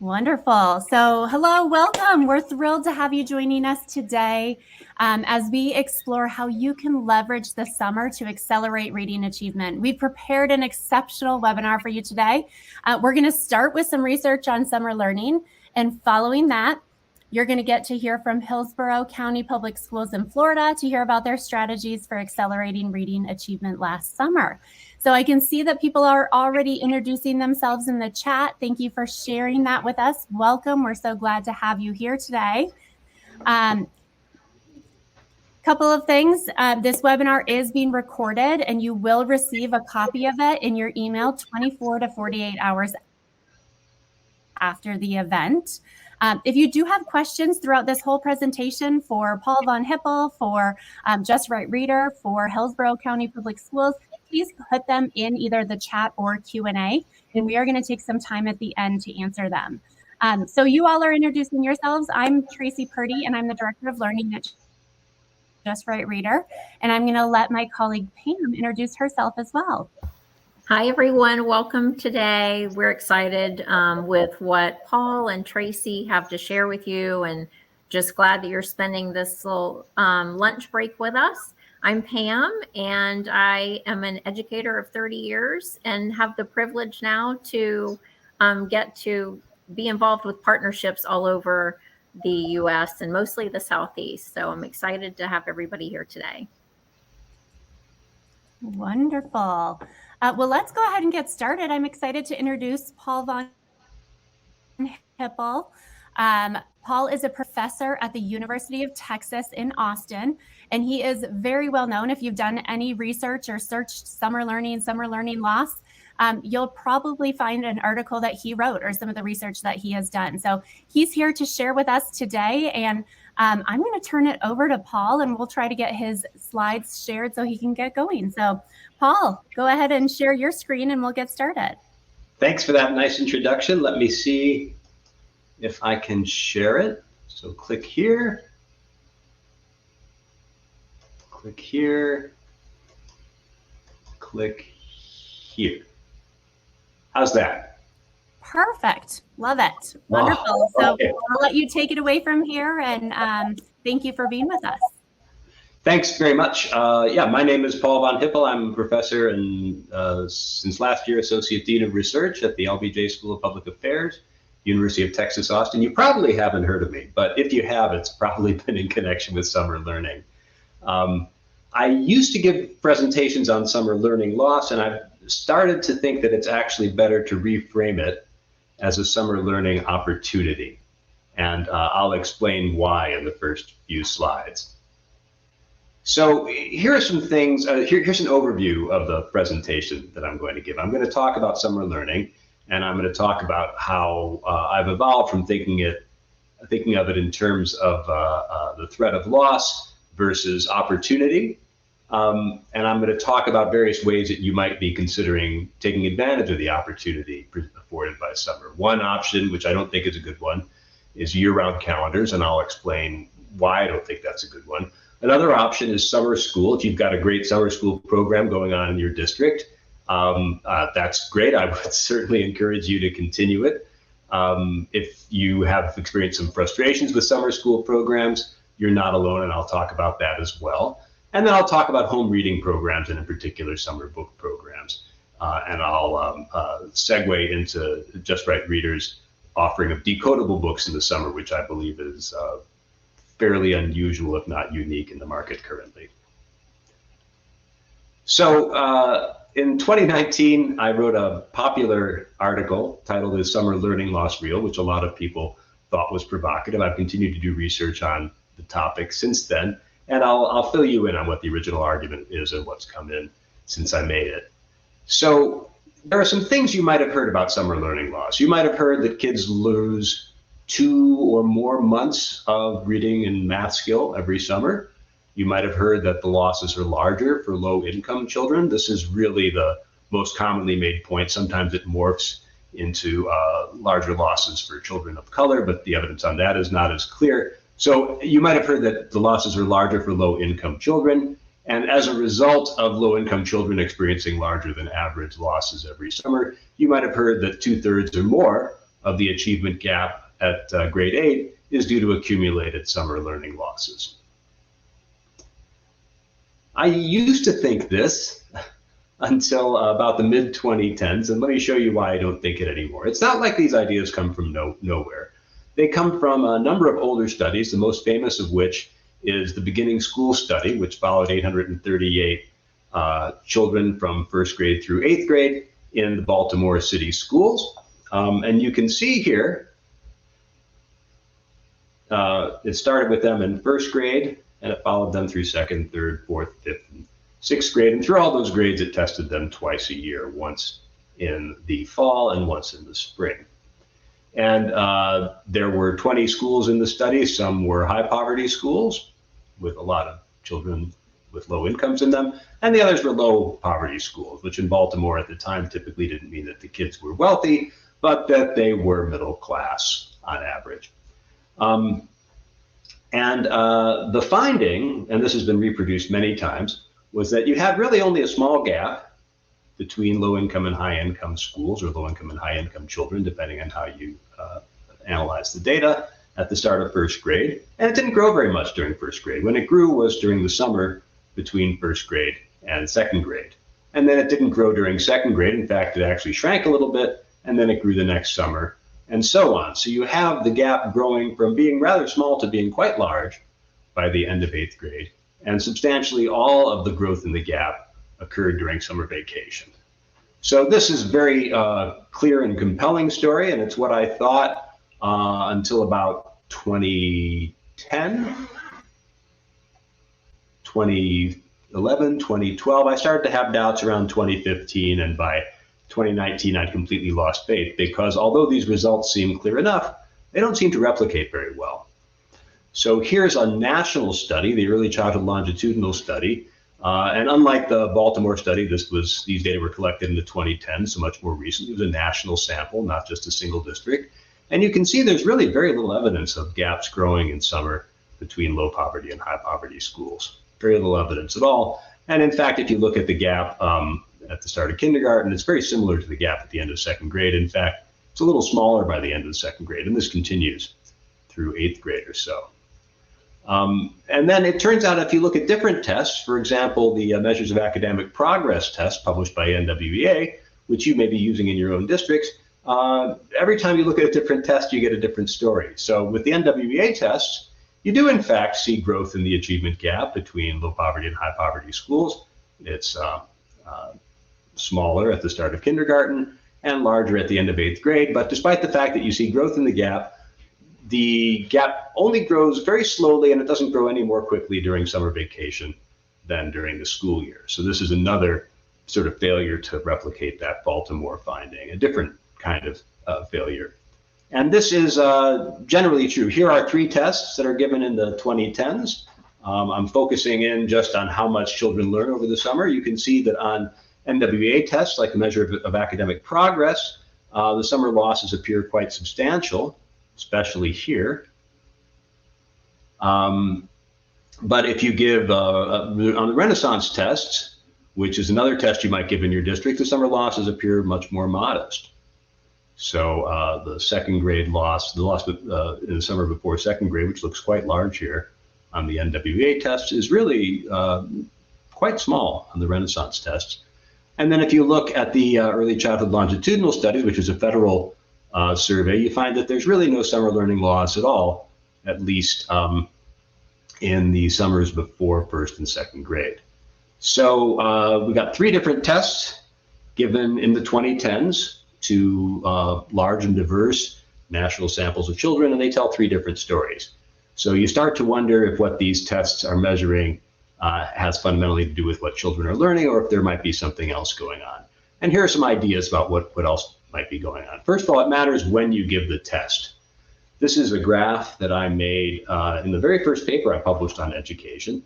Wonderful. So hello, welcome. We're thrilled to have you joining us today as we explore how you can leverage the summer to accelerate reading achievement. We've prepared an exceptional webinar for you today. We're going to start with some research on summer learning, and following that, you're going to get to hear from Hillsborough County Public Schools in Florida to hear about their strategies for accelerating reading achievement last summer. So I can see that people are already introducing themselves in the chat. Thank you for sharing that with us. Welcome. We're so glad to have you here today. Couple of things. This webinar is being recorded and you will receive a copy of it in your email 24 to 48 hours after the event. If you do have questions throughout this whole presentation for Paul von Hippel, for Just Right Reader, for Hillsborough County Public Schools, please put them in either the chat or Q&A, and we are going to take some time at the end to answer them. So you all are introducing yourselves. I'm Tracy Purdy, and I'm the Director of Learning at Just Right Reader, and I'm going to let my colleague Pam introduce herself as well. Hi, everyone. Welcome today. We're excited with what Paul and Tracy have to share with you, and just glad that you're spending this little lunch break with us. I'm Pam, and I am an educator of 30 years and have the privilege now to get to be involved with partnerships all over the U.S. and mostly the Southeast. So I'm excited to have everybody here today. Wonderful. Well, let's go ahead and get started. I'm excited to introduce Paul von Hippel. Paul is a professor at the University of Texas in Austin, and he is very well known. If you've done any research or searched summer learning loss, you'll probably find an article that he wrote or some of the research that he has done. So he's here to share with us today, and I'm going to turn it over to Paul, and we'll try to get his slides shared so he can get going. So Paul, go ahead and share your screen and we'll get started. Thanks for that nice introduction. Let me see if I can share it. So click here, click here, click here. How's that? Perfect. Love it. Wonderful. Oh, okay. So I'll let you take it away from here, and thank you for being with us. Thanks very much. Yeah, my name is Paul von Hippel. I'm a professor and since last year, Associate Dean of Research at the LBJ School of Public Affairs, University of Texas, Austin. You probably haven't heard of me, but if you have, it's probably been in connection with summer learning. I used to give presentations on summer learning loss, and I've started to think that it's actually better to reframe it as a summer learning opportunity. And I'll explain why in the first few slides. So here are some things, here's an overview of the presentation that I'm going to give. I'm going to talk about summer learning, and I'm going to talk about how I've evolved from thinking of it in terms of the threat of loss versus opportunity. And I'm going to talk about various ways that you might be considering taking advantage of the opportunity afforded by summer. One option, which I don't think is a good one, is year-round calendars, and I'll explain why I don't think that's a good one. Another option is summer school. If you've got a great summer school program going on in your district, that's great. I would certainly encourage you to continue it. If you have experienced some frustrations with summer school programs, you're not alone, and I'll talk about that as well. And then I'll talk about home reading programs, and in particular summer book programs. And I'll segue into Just Right Reader's offering of decodable books in the summer, which I believe is fairly unusual, if not unique, in the market currently. So in 2019, I wrote a popular article titled "Is Summer Learning Loss Real?" which a lot of people thought was provocative. I've continued to do research on the topic since then, and I'll fill you in on what the original argument is and what's come in since I made it. So there are some things you might have heard about summer learning loss. You might have heard that kids lose 2 or more months of reading and math skill every summer. You might have heard that the losses are larger for low-income children. This is really the most commonly made point. Sometimes it morphs into larger losses for children of color, but the evidence on that is not as clear. So you might have heard that the losses are larger for low-income children, and as a result of low-income children experiencing larger than average losses every summer, you might have heard that 2/3 or more of the achievement gap at grade 8 is due to accumulated summer learning losses. I used to think this until about the mid-2010s, and let me show you why I don't think it anymore. It's not like these ideas come from nowhere. They come from a number of older studies, the most famous of which is the Beginning School Study, which followed 838 children from first grade through 8th grade in the Baltimore City schools. And you can see here, it started with them in first grade, and it followed them through 2nd, 3rd, 4th, 5th, and 6th grade. And through all those grades, it tested them twice a year, once in the fall and once in the spring. And there were 20 schools in the study. Some were high poverty schools with a lot of children with low incomes in them, and the others were low poverty schools, which in Baltimore at the time typically didn't mean that the kids were wealthy, but that they were middle class on average. The finding, and this has been reproduced many times, was that you had really only a small gap between low income and high income schools, or low income and high income children, depending on how you analyze the data, at the start of first grade. And it didn't grow very much during first grade. When it grew was during the summer between first grade and 2nd grade. And then it didn't grow during 2nd grade. In fact, it actually shrank a little bit, and then it grew the next summer, and so on. So you have the gap growing from being rather small to being quite large by the end of 8th grade. And substantially all of the growth in the gap occurred during summer vacation. So this is a very clear and compelling story, and it's what I thought until about 2010, 2011, 2012. I started to have doubts around 2015, and by 2019, I'd completely lost faith, because although these results seem clear enough, they don't seem to replicate very well. So here's a national study, the Early Childhood Longitudinal Study. And unlike the Baltimore study, these data were collected in the 2010s, so much more recent. It was a national sample, not just a single district. And you can see there's really very little evidence of gaps growing in summer between low poverty and high poverty schools. Very little evidence at all. And in fact, if you look at the gap at the start of kindergarten, it's very similar to the gap at the end of 2nd grade. In fact, it's a little smaller by the end of the 2nd grade, and this continues through 8th grade or so. And then it turns out if you look at different tests, for example, the Measures of Academic Progress test published by NWEA, which you may be using in your own districts, every time you look at a different test, you get a different story. So with the NWEA tests, you do in fact see growth in the achievement gap between low poverty and high poverty schools. It's smaller at the start of kindergarten and larger at the end of 8th grade. But despite the fact that you see growth in the gap only grows very slowly, and it doesn't grow any more quickly during summer vacation than during the school year. So this is another sort of failure to replicate that Baltimore finding, a different kind of failure. And this is generally true. Here are 3 tests that are given in the 2010s. I'm focusing in just on how much children learn over the summer. You can see that on NWEA tests, like the measure of academic progress, the summer losses appear quite substantial, especially here. But if you give, on the Renaissance tests, which is another test you might give in your district, the summer losses appear much more modest. So the 2nd grade loss, the loss in the summer before 2nd grade, which looks quite large here on the NWEA test, is really quite small on the Renaissance tests. And then if you look at the Early Childhood Longitudinal Study, which is a federal survey, you find that there's really no summer learning loss at all, at least in the summers before 1st and 2nd grade. So we got 3 different tests given in the 2010s to large and diverse national samples of children, and they tell 3 different stories. So you start to wonder if what these tests are measuring has fundamentally to do with what children are learning, or if there might be something else going on. And here are some ideas about what else might be going on. First of all, it matters when you give the test. This is a graph that I made in the very first paper I published on education,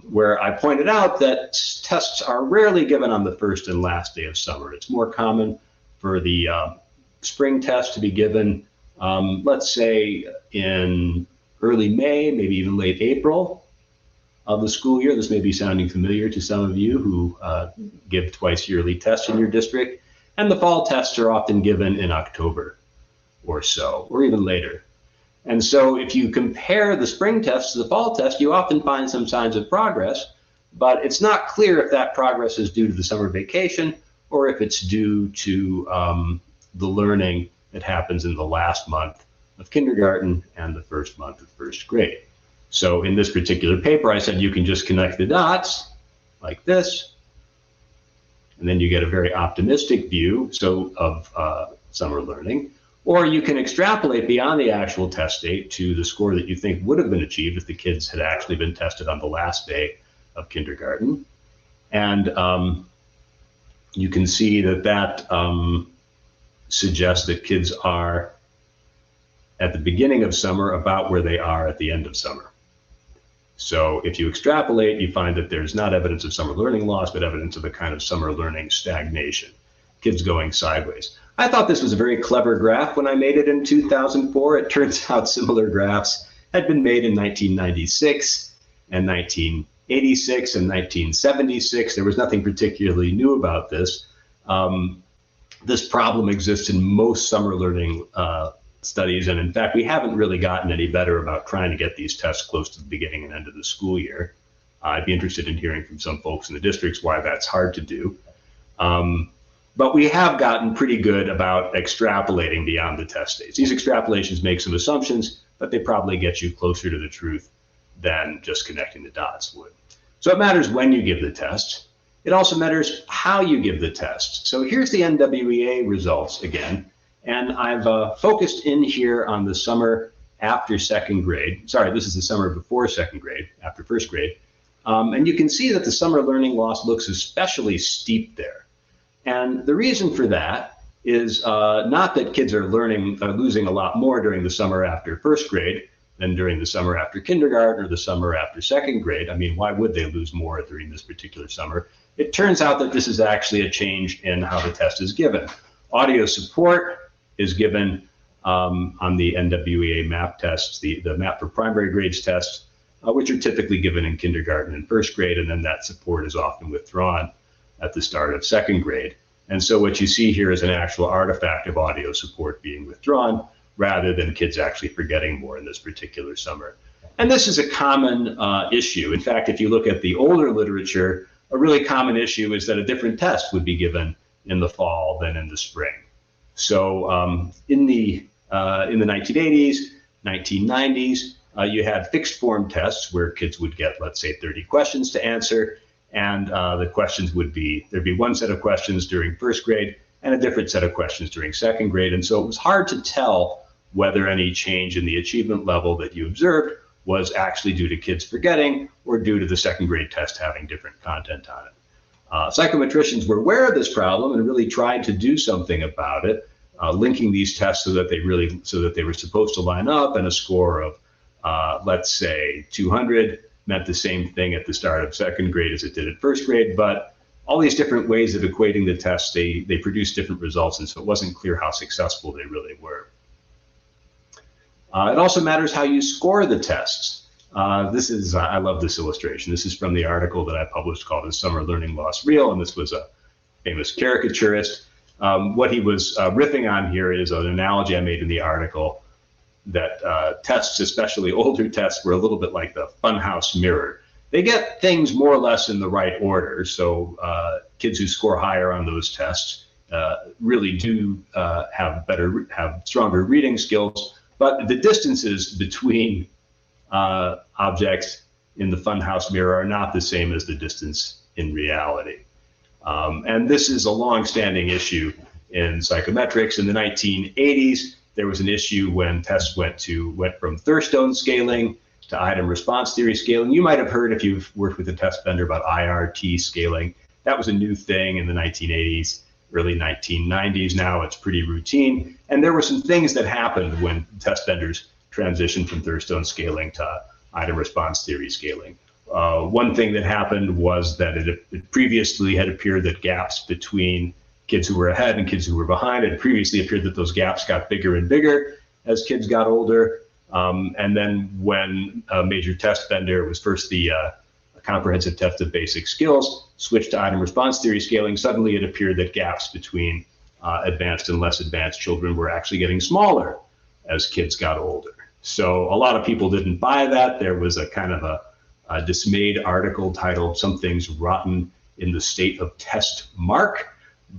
where I pointed out that tests are rarely given on the first and last day of summer. It's more common for the spring test to be given, let's say in early May, maybe even late April of the school year. This may be sounding familiar to some of you who give twice yearly tests in your district. And the fall tests are often given in October. or so, or even later. And so if you compare the spring test to the fall test, you often find some signs of progress, but it's not clear if that progress is due to the summer vacation or if it's due to the learning that happens in the last month of kindergarten and the first month of first grade. So in this particular paper, I said you can just connect the dots like this, and then you get a very optimistic view of summer learning. Or you can extrapolate beyond the actual test date to the score that you think would have been achieved if the kids had actually been tested on the last day of kindergarten. And you can see that suggests that kids are at the beginning of summer about where they are at the end of summer. So if you extrapolate, you find that there's not evidence of summer learning loss, but evidence of a kind of summer learning stagnation, kids going sideways. I thought this was a very clever graph when I made it in 2004. It turns out similar graphs had been made in 1996 and 1986 and 1976. There was nothing particularly new about this. This problem exists in most summer learning studies, and in fact, we haven't really gotten any better about trying to get these tests close to the beginning and end of the school year. I'd be interested in hearing from some folks in the districts why that's hard to do. But we have gotten pretty good about extrapolating beyond the test dates. These extrapolations make some assumptions, but they probably get you closer to the truth than just connecting the dots would. So it matters when you give the test. It also matters how you give the test. So here's the NWEA results again. And I've focused in here on the summer after second grade. Sorry, this is the summer before second grade, after first grade. And you can see that the summer learning loss looks especially steep there. And the reason for that is not that kids are losing a lot more during the summer after first grade than during the summer after kindergarten or the summer after second grade. I mean, why would they lose more during this particular summer? It turns out that this is actually a change in how the test is given. Audio support is given on the NWEA MAP tests, the MAP for primary grades tests, which are typically given in kindergarten and first grade, and then that support is often withdrawn at the start of second grade. And so what you see here is an actual artifact of audio support being withdrawn rather than kids actually forgetting more in this particular summer. And this is a common issue. In fact, if you look at the older literature, a really common issue is that a different test would be given in the fall than in the spring. So in the 1980s, 1990s, you had fixed form tests where kids would get, let's say, 30 questions to answer. And the questions would be, there'd be one set of questions during first grade and a different set of questions during second grade. And so it was hard to tell whether any change in the achievement level that you observed was actually due to kids forgetting or due to the second grade test having different content on it. Psychometricians were aware of this problem and really tried to do something about it, linking these tests so that they were supposed to line up, and a score of, let's say, 200 meant the same thing at the start of second grade as it did at first grade, but all these different ways of equating the tests, they produced different results, and so it wasn't clear how successful they really were. It also matters how you score the tests. I love this illustration. This is from the article that I published called "Is Summer Learning Loss Real?" And this was a famous caricaturist. What he was riffing on here is an analogy I made in the article that tests, especially older tests, were a little bit like the funhouse mirror. They get things more or less in the right order. So kids who score higher on those tests really do have stronger reading skills. But the distances between objects in the funhouse mirror are not the same as the distance in reality. And this is a long-standing issue in psychometrics. In the 1980s, there was an issue when tests went from Thurstone scaling to item response theory scaling. You might have heard, if you've worked with a test vendor, about IRT scaling. That was a new thing in the 1980s, early 1990s. Now it's pretty routine. And there were some things that happened when test vendors transitioned from Thurstone scaling to item response theory scaling. One thing that happened was that it previously had appeared that gaps between kids who were ahead and kids who were behind, it previously appeared that those gaps got bigger and bigger as kids got older. And then when a major test vendor, it was first the comprehensive test of basic skills, switched to item response theory scaling, suddenly it appeared that gaps between advanced and less advanced children were actually getting smaller as kids got older. So a lot of people didn't buy that. There was a kind of a dismayed article titled "Something's Rotten in the State of Test Mark."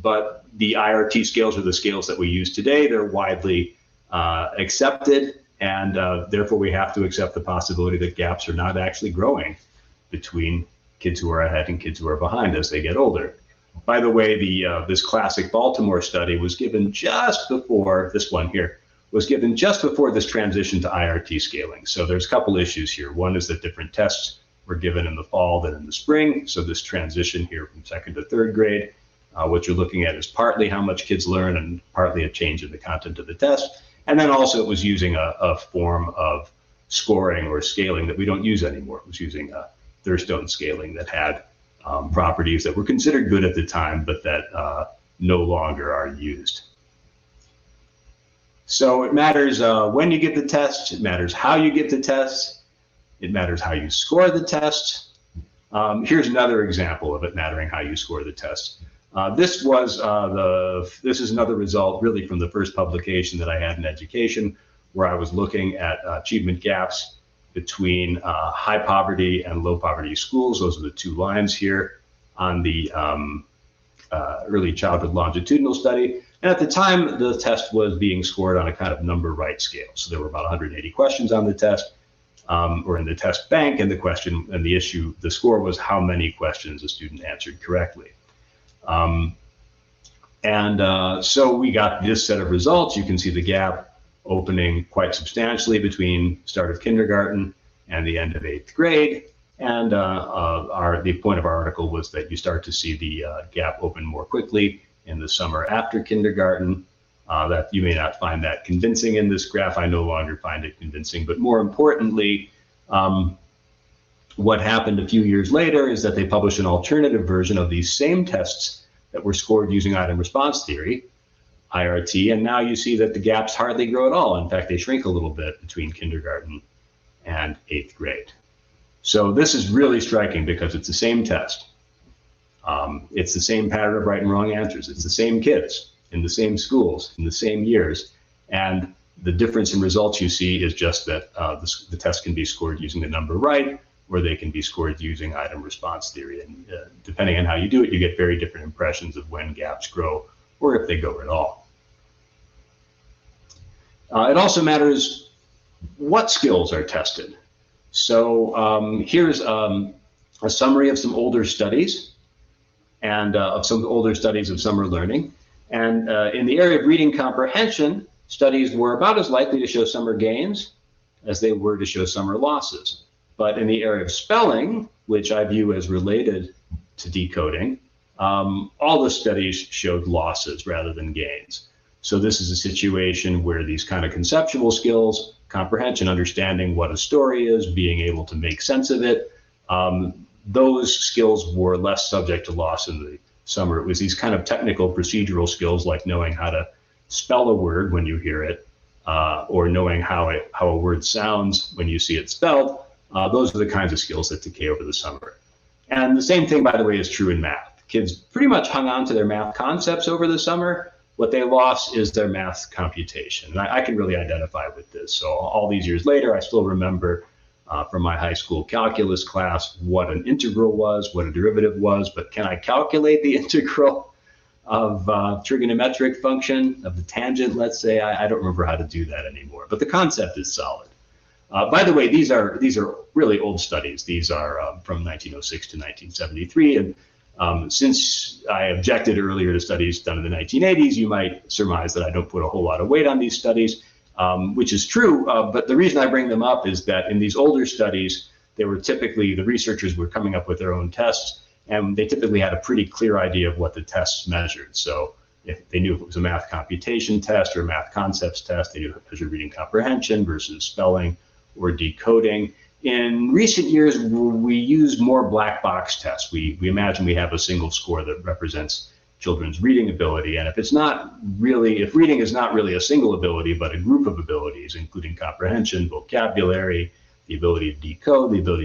But the IRT scales are the scales that we use today. They're widely accepted, and therefore we have to accept the possibility that gaps are not actually growing between kids who are ahead and kids who are behind as they get older. By the way, this classic Baltimore study was given just before this one here, was given just before this transition to IRT scaling. So there's a couple issues here. One is that different tests were given in the fall than in the spring. So this transition here from second to third grade, what you're looking at is partly how much kids learn and partly a change in the content of the test. And then also it was using a form of scoring or scaling that we don't use anymore. It was using a Thurstone scaling that had properties that were considered good at the time, but that no longer are used. So it matters when you get the test, it matters how you get the test, it matters how you score the test. Here's another example of it mattering how you score the test. This is another result really from the first publication that I had in education, where I was looking at achievement gaps between high poverty and low poverty schools. Those are the two lines here on the early childhood longitudinal study. And at the time, the test was being scored on a kind of number right scale. So there were about 180 questions on the test, or in the test bank, and the score was how many questions a student answered correctly. So we got this set of results. You can see the gap opening quite substantially between start of kindergarten and the end of 8th grade. And the point of our article was that you start to see the gap open more quickly in the summer after kindergarten. That you may not find that convincing in this graph. I no longer find it convincing. But more importantly, what happened a few years later is that they published an alternative version of these same tests that were scored using item response theory, IRT, and now you see that the gaps hardly grow at all. In fact, they shrink a little bit between kindergarten and 8th grade. So this is really striking because it's the same test. It's the same pattern of right and wrong answers. It's the same kids in the same schools in the same years. And the difference in results you see is just that the test can be scored using the number right, or they can be scored using item response theory. And depending on how you do it, you get very different impressions of when gaps grow or if they go at all. It also matters what skills are tested. So here's a summary of some older studies and of some older studies of summer learning. And in the area of reading comprehension, studies were about as likely to show summer gains as they were to show summer losses. But in the area of spelling, which I view as related to decoding, all the studies showed losses rather than gains. So this is a situation where these kind of conceptual skills, comprehension, understanding what a story is, being able to make sense of it, those skills were less subject to loss in the summer. It was these kind of technical procedural skills like knowing how to spell a word when you hear it, or knowing how a word sounds when you see it spelled. Those are the kinds of skills that decay over the summer. And the same thing, by the way, is true in math. Kids pretty much hung on to their math concepts over the summer. What they lost is their math computation. And I can really identify with this. So all these years later, I still remember from my high school calculus class what an integral was, what a derivative was, but can I calculate the integral of trigonometric function, of the tangent, let's say? I don't remember how to do that anymore, but the concept is solid. By the way, these are really old studies. These are from 1906 to 1973. And since I objected earlier to studies done in the 1980s, you might surmise that I don't put a whole lot of weight on these studies, which is true. But the reason I bring them up is that in these older studies, they were typically, the researchers were coming up with their own tests, and they typically had a pretty clear idea of what the tests measured. So if they knew if it was a math computation test or a math concepts test, they knew if it measured reading comprehension versus spelling or decoding. In recent years, we use more black box tests. We imagine we have a single score that represents children's reading ability. And if reading is not really a single ability, but a group of abilities, including comprehension, vocabulary, the ability to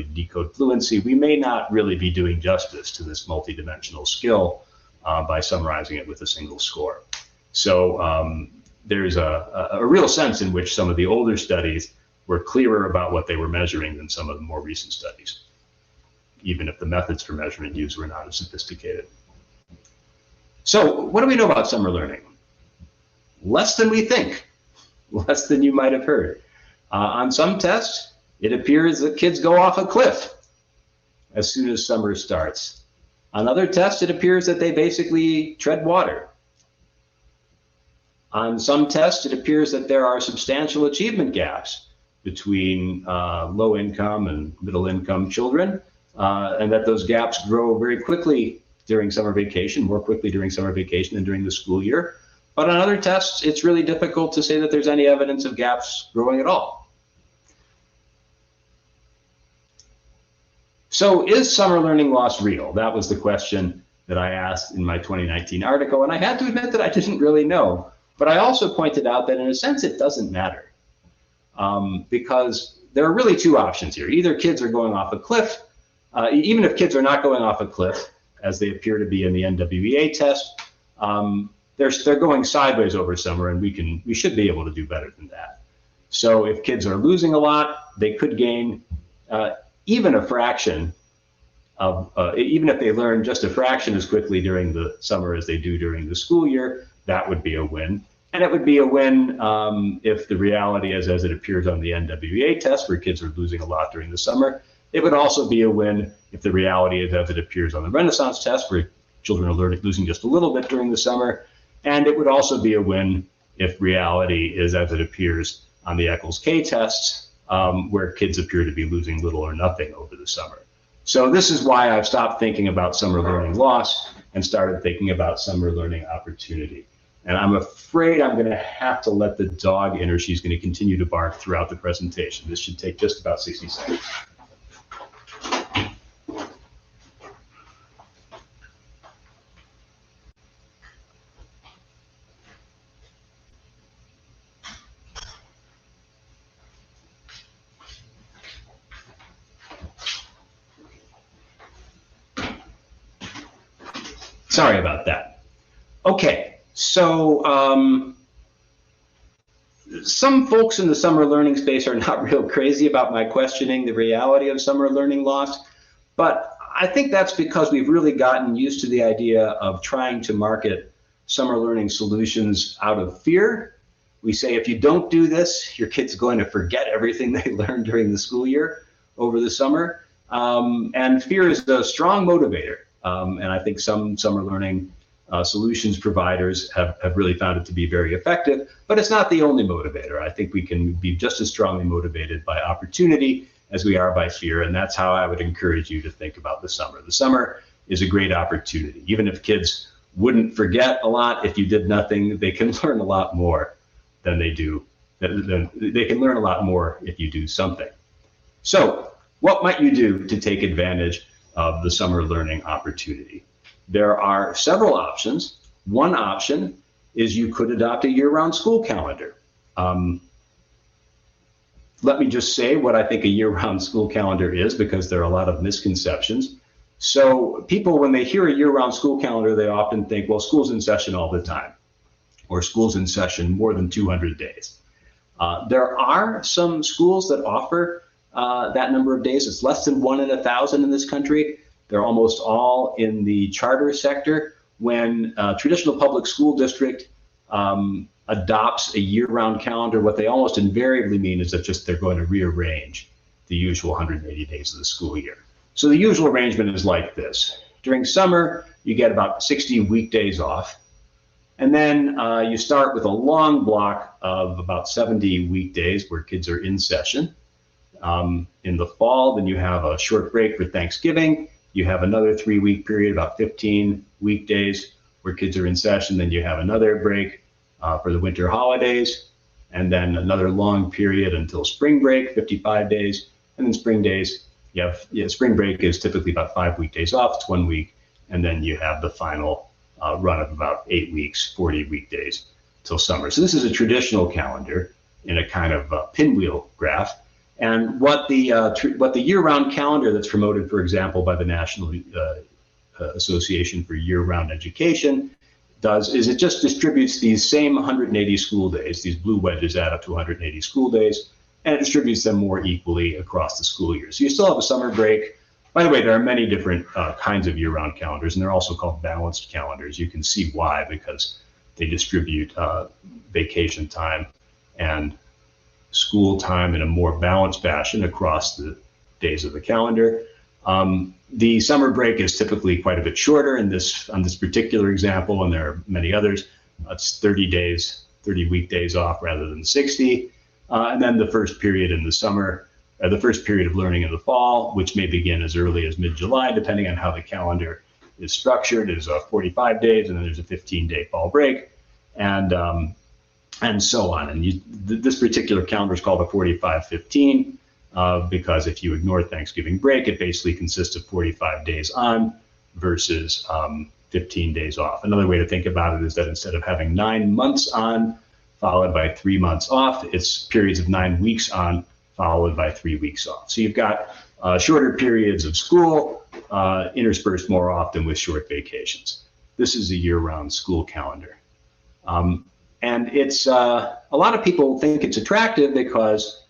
decode fluency, we may not really be doing justice to this multidimensional skill by summarizing it with a single score. So there's a real sense in which some of the older studies were clearer about what they were measuring than some of the more recent studies, even if the methods for measurement used were not as sophisticated. So what do we know about summer learning? Less than we think, less than you might have heard. On some tests, it appears that kids go off a cliff as soon as summer starts. On other tests, it appears that they basically tread water. On some tests, it appears that there are substantial achievement gaps between low-income and middle-income children, and that those gaps grow very quickly during summer vacation, more quickly during summer vacation than during the school year. But on other tests, it's really difficult to say that there's any evidence of gaps growing at all. So is summer learning loss real? That was the question that I asked in my 2019 article, and I had to admit that I didn't really know. But I also pointed out that in a sense, it doesn't matter, because there are really two options here. Either kids are going off a cliff, even if kids are not going off a cliff, as they appear to be in the NWEA test, they're going sideways over summer, and we should be able to do better than that. So if kids are losing a lot, they could gain even a fraction of, even if they learn just a fraction as quickly during the summer as they do during the school year, that would be a win. And it would be a win if the reality is as it appears on the NWEA test, where kids are losing a lot during the summer. It would also be a win if the reality is as it appears on the Renaissance test, where children are losing just a little bit during the summer. And it would also be a win if reality is as it appears on the Eccles-K tests, where kids appear to be losing little or nothing over the summer. So this is why I've stopped thinking about summer learning loss and started thinking about summer learning opportunity. And I'm afraid I'm going to have to let the dog in, or she's going to continue to bark throughout the presentation. This should take just about 60 seconds. Sorry about that. Okay, so some folks in the summer learning space are not real crazy about my questioning the reality of summer learning loss, but I think that's because we've really gotten used to the idea of trying to market summer learning solutions out of fear. We say, if you don't do this, your kid's going to forget everything they learned during the school year over the summer. And fear is a strong motivator. And I think some summer learning solutions providers have really found it to be very effective, but it's not the only motivator. I think we can be just as strongly motivated by opportunity as we are by fear, and that's how I would encourage you to think about the summer. The summer is a great opportunity. Even if kids wouldn't forget a lot if you did nothing, they can learn a lot more than they do. They can learn a lot more if you do something. So what might you do to take advantage of the summer learning opportunity? There are several options. One option is you could adopt a year-round school calendar. Let me just say what I think a year-round school calendar is, because there are a lot of misconceptions. So people, when they hear a year-round school calendar, they often think, well, school's in session all the time, or school's in session more than 200 days. There are some schools that offer that number of days. It's less than 1 in 1,000 in this country. They're almost all in the charter sector. When a traditional public school district adopts a year-round calendar, what they almost invariably mean is that they're going to rearrange the usual 180 days of the school year. So the usual arrangement is like this. During summer, you get about 60 weekdays off. And then you start with a long block of about 70 weekdays where kids are in session. In the fall, then you have a short break for Thanksgiving. You have another 3-week period, about 15 weekdays where kids are in session. Then you have another break for the winter holidays, and then another long period until spring break, 55 days. And then spring days, spring break is typically about 5 weekdays off, it's 1 week. And then you have the final run of about 8 weeks, 40 weekdays till summer. So this is a traditional calendar in a kind of pinwheel graph. And what the year-round calendar that's promoted, for example, by the National Association for Year-Round Education, does is it just distributes these same 180 school days. These blue wedges add up to 180 school days, and it distributes them more equally across the school year. So you still have a summer break. By the way, there are many different kinds of year-round calendars, and they're also called balanced calendars. You can see why, because they distribute vacation time and school time in a more balanced fashion across the days of the calendar. The summer break is typically quite a bit shorter on this particular example, and there are many others. It's 30 days, 30 weekdays off rather than 60. And then the first period in the summer, the first period of learning in the fall, which may begin as early as mid-July, depending on how the calendar is structured, is 45 days, and then there's a 15-day fall break, and so on. And this particular calendar is called a 45-15 because if you ignore Thanksgiving break, it basically consists of 45 days on versus 15 days off. Another way to think about it is that instead of having 9 months on followed by 3 months off, it's periods of 9 weeks on followed by 3 weeks off. So you've got shorter periods of school interspersed more often with short vacations. This is a year-round school calendar. And it's a lot of people think it's attractive because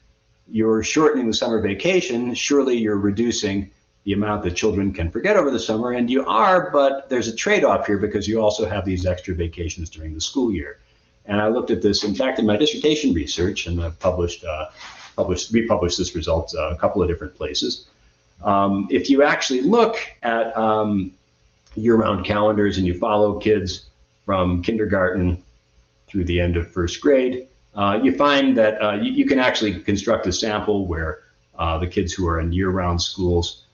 you're shortening the summer vacation. Surely you're reducing the amount that children can forget over the summer, and you are, but there's a trade-off here because you also have these extra vacations during the school year. And I looked at this, in fact, in my dissertation research, and I've republished this result a couple of different places. If you actually look at year-round calendars and you follow kids from kindergarten through the end of first grade, you find that you can actually construct a sample where the kids who are in year-round schools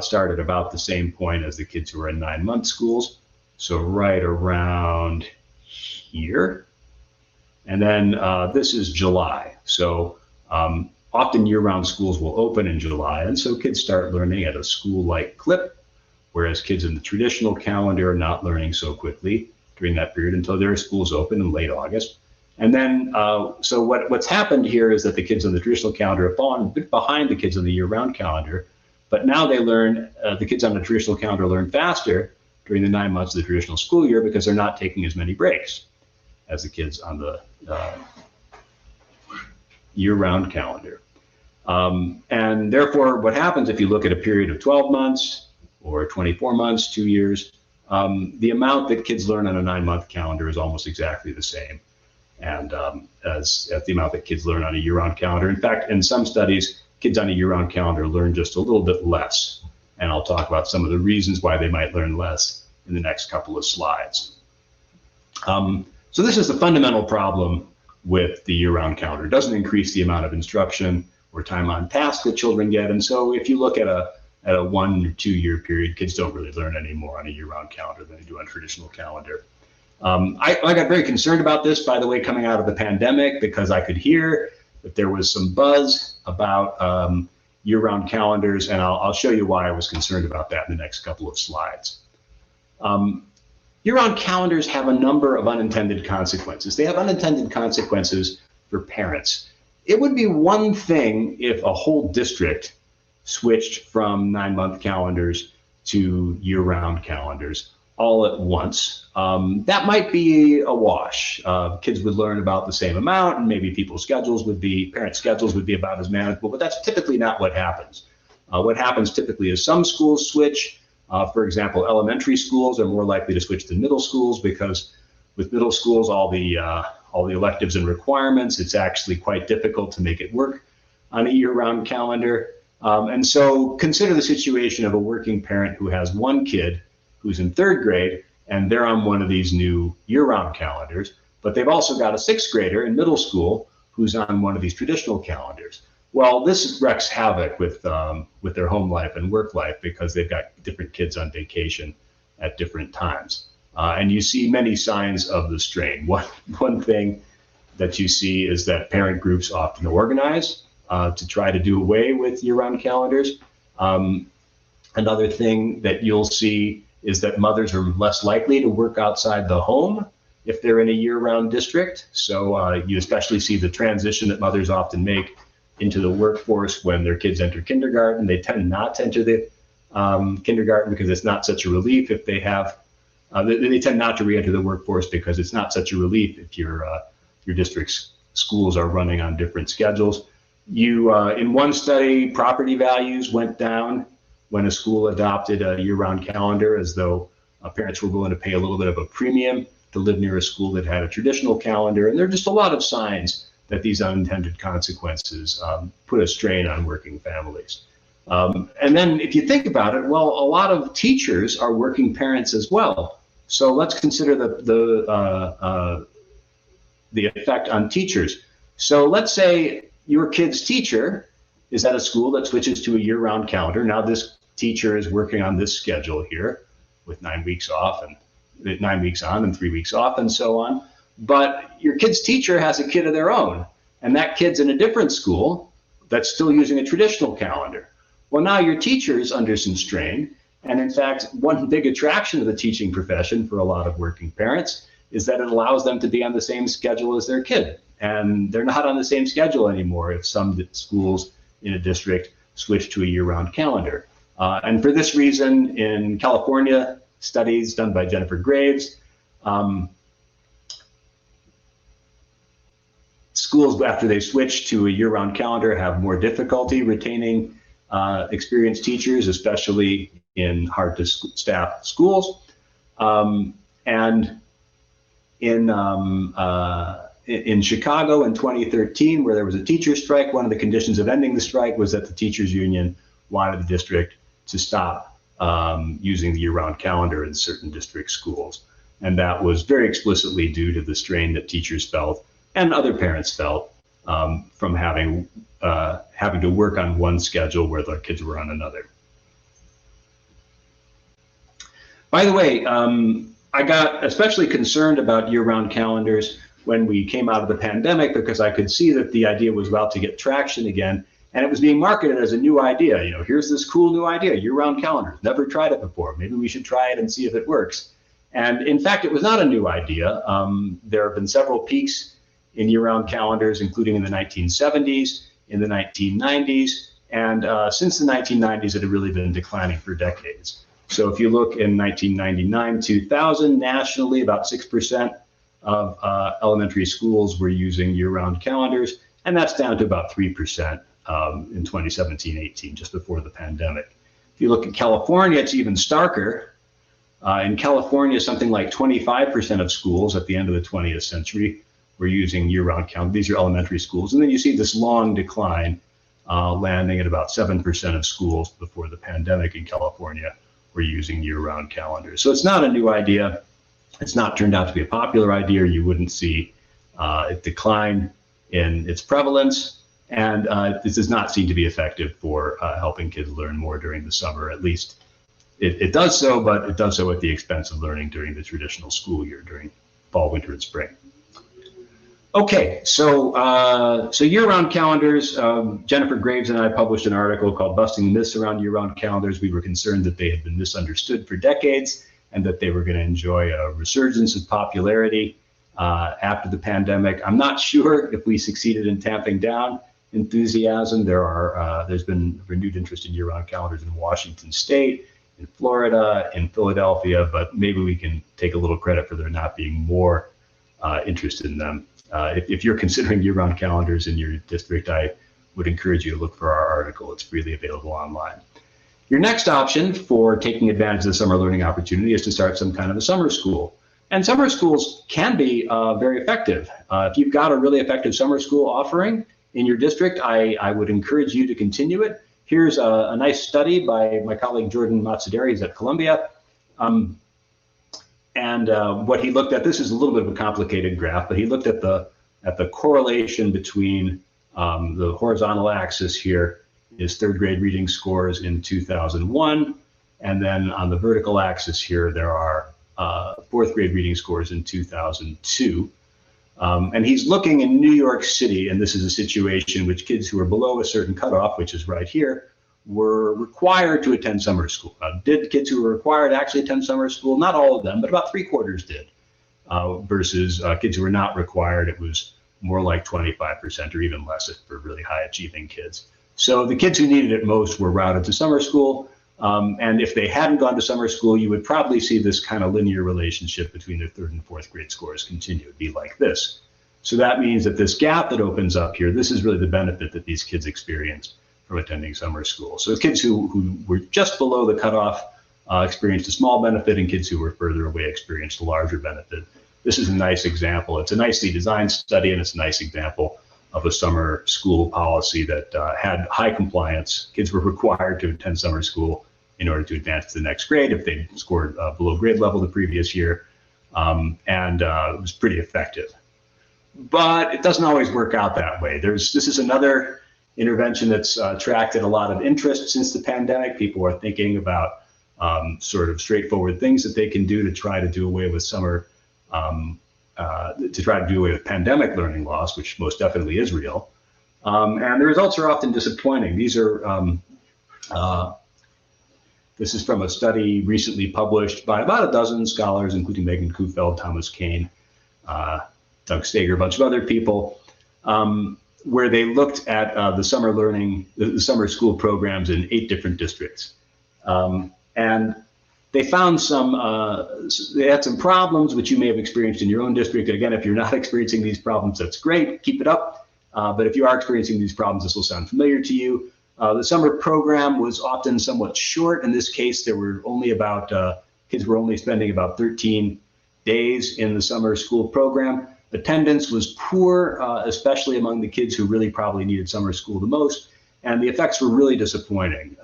start at about the same point as the kids who are in 9-month schools. So right around here. And then this is July. So often year-round schools will open in July, and so kids start learning at a school-like clip, whereas kids in the traditional calendar are not learning so quickly during that period until their schools open in late August. And then, so what's happened here is that the kids on the traditional calendar have fallen a bit behind the kids on the year-round calendar, but now they learn, the kids on the traditional calendar learn faster during the 9 months of the traditional school year because they're not taking as many breaks as the kids on the year-round calendar. And therefore, what happens if you look at a period of 12 months or 24 months, 2 years, the amount that kids learn on a 9-month calendar is almost exactly the same and as the amount that kids learn on a year-round calendar. In fact, in some studies, kids on a year-round calendar learn just a little bit less. And I'll talk about some of the reasons why they might learn less in the next couple of slides. So this is the fundamental problem with the year-round calendar. It doesn't increase the amount of instruction or time on task that children get. And so if you look at a 1 or 2 year period, kids don't really learn any more on a year-round calendar than they do on a traditional calendar. I got very concerned about this, by the way, coming out of the pandemic, because I could hear that there was some buzz about year-round calendars, and I'll show you why I was concerned about that in the next couple of slides. Year-round calendars have a number of unintended consequences. They have unintended consequences for parents. It would be one thing if a whole district switched from 9-month calendars to year-round calendars all at once. That might be a wash. Kids would learn about the same amount, and maybe parents' schedules would be about as manageable, but that's typically not what happens. What happens typically is some schools switch. For example, elementary schools are more likely to switch than middle schools because with middle schools, all the electives and requirements, it's actually quite difficult to make it work on a year-round calendar. And so consider the situation of a working parent who has one kid who's in 3rd grade, and they're on one of these new year-round calendars, but they've also got a 6th grader in middle school who's on one of these traditional calendars. Well, this wreaks havoc with their home life and work life because they've got different kids on vacation at different times. And you see many signs of the strain. One thing that you see is that parent groups often organize to try to do away with year-round calendars. Another thing that you'll see is that mothers are less likely to work outside the home if they're in a year-round district. So you especially see the transition that mothers often make into the workforce when their kids enter kindergarten. They tend not to enter the kindergarten because it's not such a relief if they have they tend not to re-enter the workforce because it's not such a relief if your district's schools are running on different schedules. In one study, property values went down when a school adopted a year-round calendar, as though parents were willing to pay a little bit of a premium to live near a school that had a traditional calendar. And there are just a lot of signs that these unintended consequences put a strain on working families. And then if you think about it, well, a lot of teachers are working parents as well. So let's consider the effect on teachers. So let's say your kid's teacher is at a school that switches to a year-round calendar. Now this teacher is working on this schedule here with 9 weeks off and 9 weeks on and 3 weeks off and so on. But your kid's teacher has a kid of their own, and that kid's in a different school that's still using a traditional calendar. Well, now your teacher is under some strain. And in fact, one big attraction of the teaching profession for a lot of working parents is that it allows them to be on the same schedule as their kid. And they're not on the same schedule anymore if some schools in a district switch to a year-round calendar. And for this reason, in California, studies done by Jennifer Graves, schools, after they switch to a year-round calendar, have more difficulty retaining experienced teachers, especially in hard-to-staff schools. And in Chicago in 2013, where there was a teacher strike, one of the conditions of ending the strike was that the teachers union wanted the district to stop using the year-round calendar in certain district schools. And that was very explicitly due to the strain that teachers felt and other parents felt from having to work on one schedule where their kids were on another. By the way, I got especially concerned about year-round calendars when we came out of the pandemic, because I could see that the idea was about to get traction again, and it was being marketed as a new idea. You know, here's this cool new idea, year-round calendars. Never tried it before. Maybe we should try it and see if it works. And in fact, it was not a new idea. There have been several peaks in year-round calendars, including in the 1970s, in the 1990s, and since the 1990s, it had really been declining for decades. So if you look in 1999, 2000, nationally, about 6% of elementary schools were using year-round calendars, and that's down to about 3% in 2017-18, just before the pandemic. If you look at California, it's even starker. In California, something like 25% of schools at the end of the 20th century were using year-round calendars. These are elementary schools. And then you see this long decline, landing at about 7% of schools before the pandemic in California were using year-round calendars. So it's not a new idea. It's not turned out to be a popular idea. You wouldn't see it decline in its prevalence. And this does not seem to be effective for helping kids learn more during the summer. At least it does so, but it does so at the expense of learning during the traditional school year, during fall, winter, and spring. Okay, so year-round calendars. Jennifer Graves and I published an article called "Busting the Myths Around Year-Round Calendars." We were concerned that they had been misunderstood for decades and that they were going to enjoy a resurgence of popularity after the pandemic. I'm not sure if we succeeded in tamping down enthusiasm. There's been renewed interest in year-round calendars in Washington State, in Florida, in Philadelphia, but maybe we can take a little credit for there not being more interest in them. If you're considering year-round calendars in your district, I would encourage you to look for our article. It's freely available online. Your next option for taking advantage of the summer learning opportunity is to start some kind of a summer school. And summer schools can be very effective. If you've got a really effective summer school offering in your district, I would encourage you to continue it. Here's a nice study by my colleague Jordan Matsuderi, who's at Columbia. What he looked at, this is a little bit of a complicated graph, but he looked at the correlation between the horizontal axis here is third grade reading scores in 2001, and then on the vertical axis here there are fourth grade reading scores in 2002. And he's looking in New York City, and this is a situation in which kids who are below a certain cutoff, which is right here, were required to attend summer school. Did kids who were required actually attend summer school? Not all of them, but about 3/4 did. Versus kids who were not required, it was more like 25% or even less for really high achieving kids. So the kids who needed it most were routed to summer school, And if they hadn't gone to summer school, you would probably see this kind of linear relationship between their 3rd and 4th grade scores continue. It'd be like this. So that means that this gap that opens up here, this is really the benefit that these kids experience from attending summer school. So kids who were just below the cutoff experienced a small benefit, and kids who were further away experienced a larger benefit. This is a nice example. It's a nicely designed study, and it's a nice example of a summer school policy that had high compliance. Kids were required to attend summer school in order to advance to the next grade if they scored below grade level the previous year, and it was pretty effective. But it doesn't always work out that way. This is another intervention that's attracted a lot of interest since the pandemic. People are thinking about sort of straightforward things that they can do to try to do away with pandemic learning loss, which most definitely is real. And the results are often disappointing. This is from a study recently published by about a dozen scholars, including Megan Kuhfeld, Thomas Kane, Doug Steger, a bunch of other people, where they looked at the summer school programs in 8 different districts. And they found they had some problems which you may have experienced in your own district. Again, if you're not experiencing these problems, that's great, keep it up. But if you are experiencing these problems, this will sound familiar to you. The summer program was often somewhat short. In this case, there were only kids were only spending about 13 days in the summer school program. Attendance was poor, especially among the kids who really probably needed summer school the most, and the effects were really disappointing.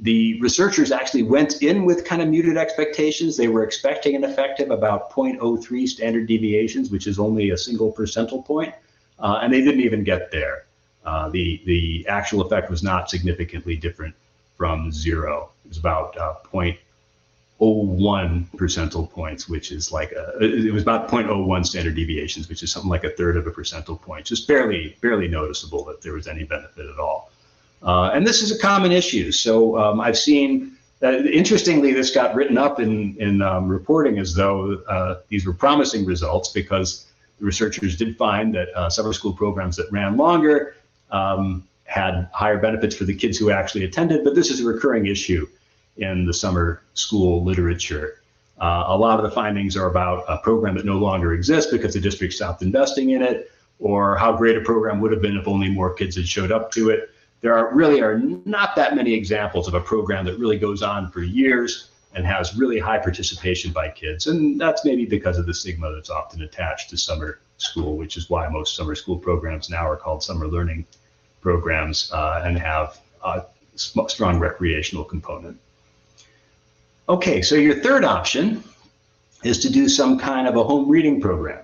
The researchers actually went in with kind of muted expectations. They were expecting an effect of about 0.03 standard deviations, which is only a single percentile point, and they didn't even get there. The actual effect was not significantly different from 0. It was about 0.01 percentile points, which is it was about 0.01 standard deviations, which is something like 1/3 of a percentile point, just barely noticeable that there was any benefit at all. And this is a common issue. So I've seen that, interestingly, this got written up in reporting as though these were promising results, because the researchers did find that summer school programs that ran longer had higher benefits for the kids who actually attended. But this is a recurring issue in the summer school literature. A lot of the findings are about a program that no longer exists because the district stopped investing in it, or how great a program would have been if only more kids had showed up to it. There really are not that many examples of a program that really goes on for years and has really high participation by kids. And that's maybe because of the stigma that's often attached to summer school, which is why most summer school programs now are called summer learning programs and have a strong recreational component. Okay, so your third option is to do some kind of a home reading program.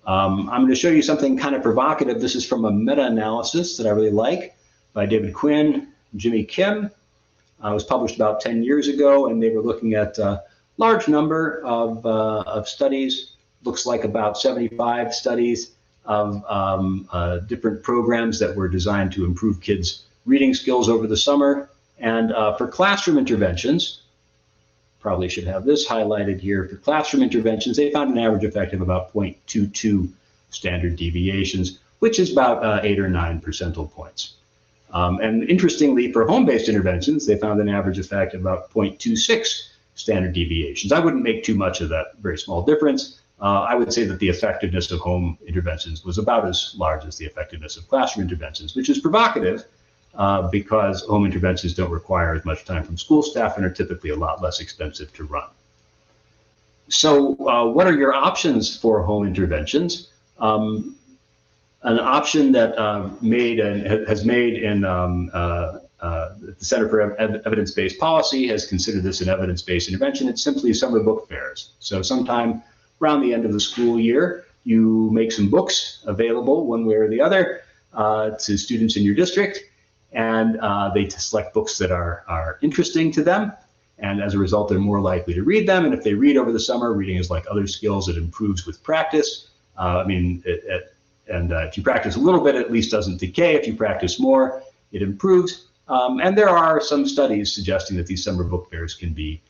I'm going to show you something kind of provocative. This is from a meta-analysis that I really like, by David Quinn and Jimmy Kim. It was published about 10 years ago, and they were looking at a large number of studies. Looks like about 75 studies of different programs that were designed to improve kids' reading skills over the summer. And for classroom interventions, probably should have this highlighted here. For classroom interventions, they found an average effect of about 0.22 standard deviations, which is about 8 or 9 percentile points. And interestingly, for home-based interventions, they found an average effect of about 0.26 standard deviations. I wouldn't make too much of that very small difference. I would say that the effectiveness of home interventions was about as large as the effectiveness of classroom interventions, which is provocative because home interventions don't require as much time from school staff and are typically a lot less expensive to run. So what are your options for home interventions? An option that has made in the Center for Evidence-Based Policy has considered this an evidence-based intervention. It's simply summer book fairs. So sometime around the end of the school year, you make some books available one way or the other to students in your district, and they select books that are interesting to them. And as a result, they're more likely to read them. And if they read over the summer, reading is like other skills, it improves with practice. If you practice a little bit, it at least doesn't decay. If you practice more, it improves. And there are some studies suggesting that these summer book fairs can be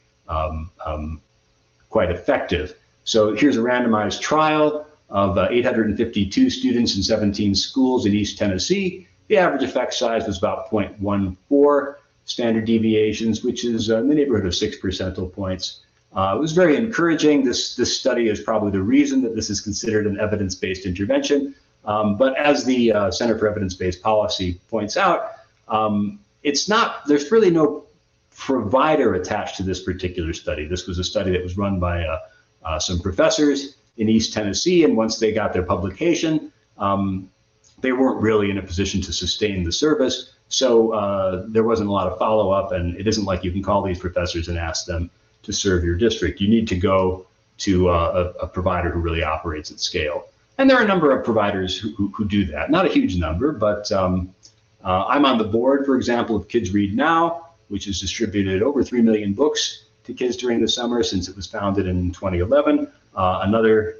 quite effective. So here's a randomized trial of 852 students in 17 schools in East Tennessee. The average effect size was about 0.14 standard deviations, which is in the neighborhood of 6 percentile points. It was very encouraging. This study is probably the reason that this is considered an evidence-based intervention. But as the Center for Evidence-Based Policy points out, there's really no provider attached to this particular study. This was a study that was run by some professors in East Tennessee, and once they got their publication, they weren't really in a position to sustain the service. So there wasn't a lot of follow-up, and it isn't like you can call these professors and ask them to serve your district. You need to go to a provider who really operates at scale. And there are a number of providers who do that. Not a huge number, but I'm on the board, for example, of Kids Read Now, which has distributed over 3 million books to kids during the summer since it was founded in 2011. Another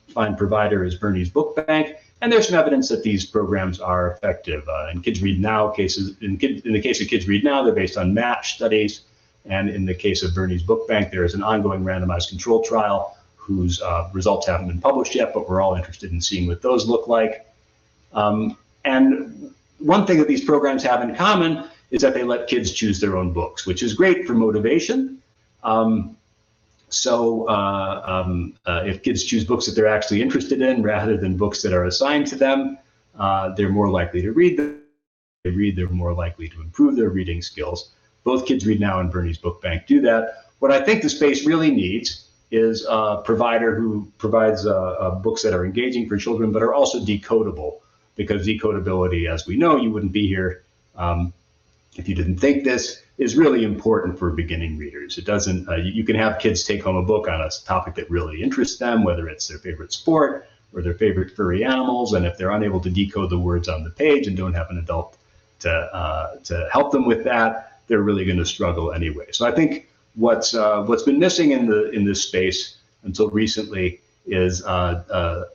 fine provider is Bernie's Book Bank. And there's some evidence that these programs are effective. In Kids Read Now cases, in the case of Kids Read Now, they're based on match studies. And in the case of Bernie's Book Bank, there is an ongoing randomized control trial whose results haven't been published yet, but we're all interested in seeing what those look like. And one thing that these programs have in common is that they let kids choose their own books, which is great for motivation. If kids choose books that they're actually interested in rather than books that are assigned to them, they're more likely to read them. They read, they're more likely to improve their reading skills. Both Kids Read Now and Bernie's Book Bank do that. What I think the space really needs is a provider who provides books that are engaging for children, but are also decodable, because decodability, as we know, you wouldn't be here if you didn't think this, is really important for beginning readers. It doesn't, you can have kids take home a book on a topic that really interests them, whether it's their favorite sport or their favorite furry animals, and if they're unable to decode the words on the page and don't have an adult to help them with that, they're really going to struggle anyway. So I think what's been missing in this space until recently is a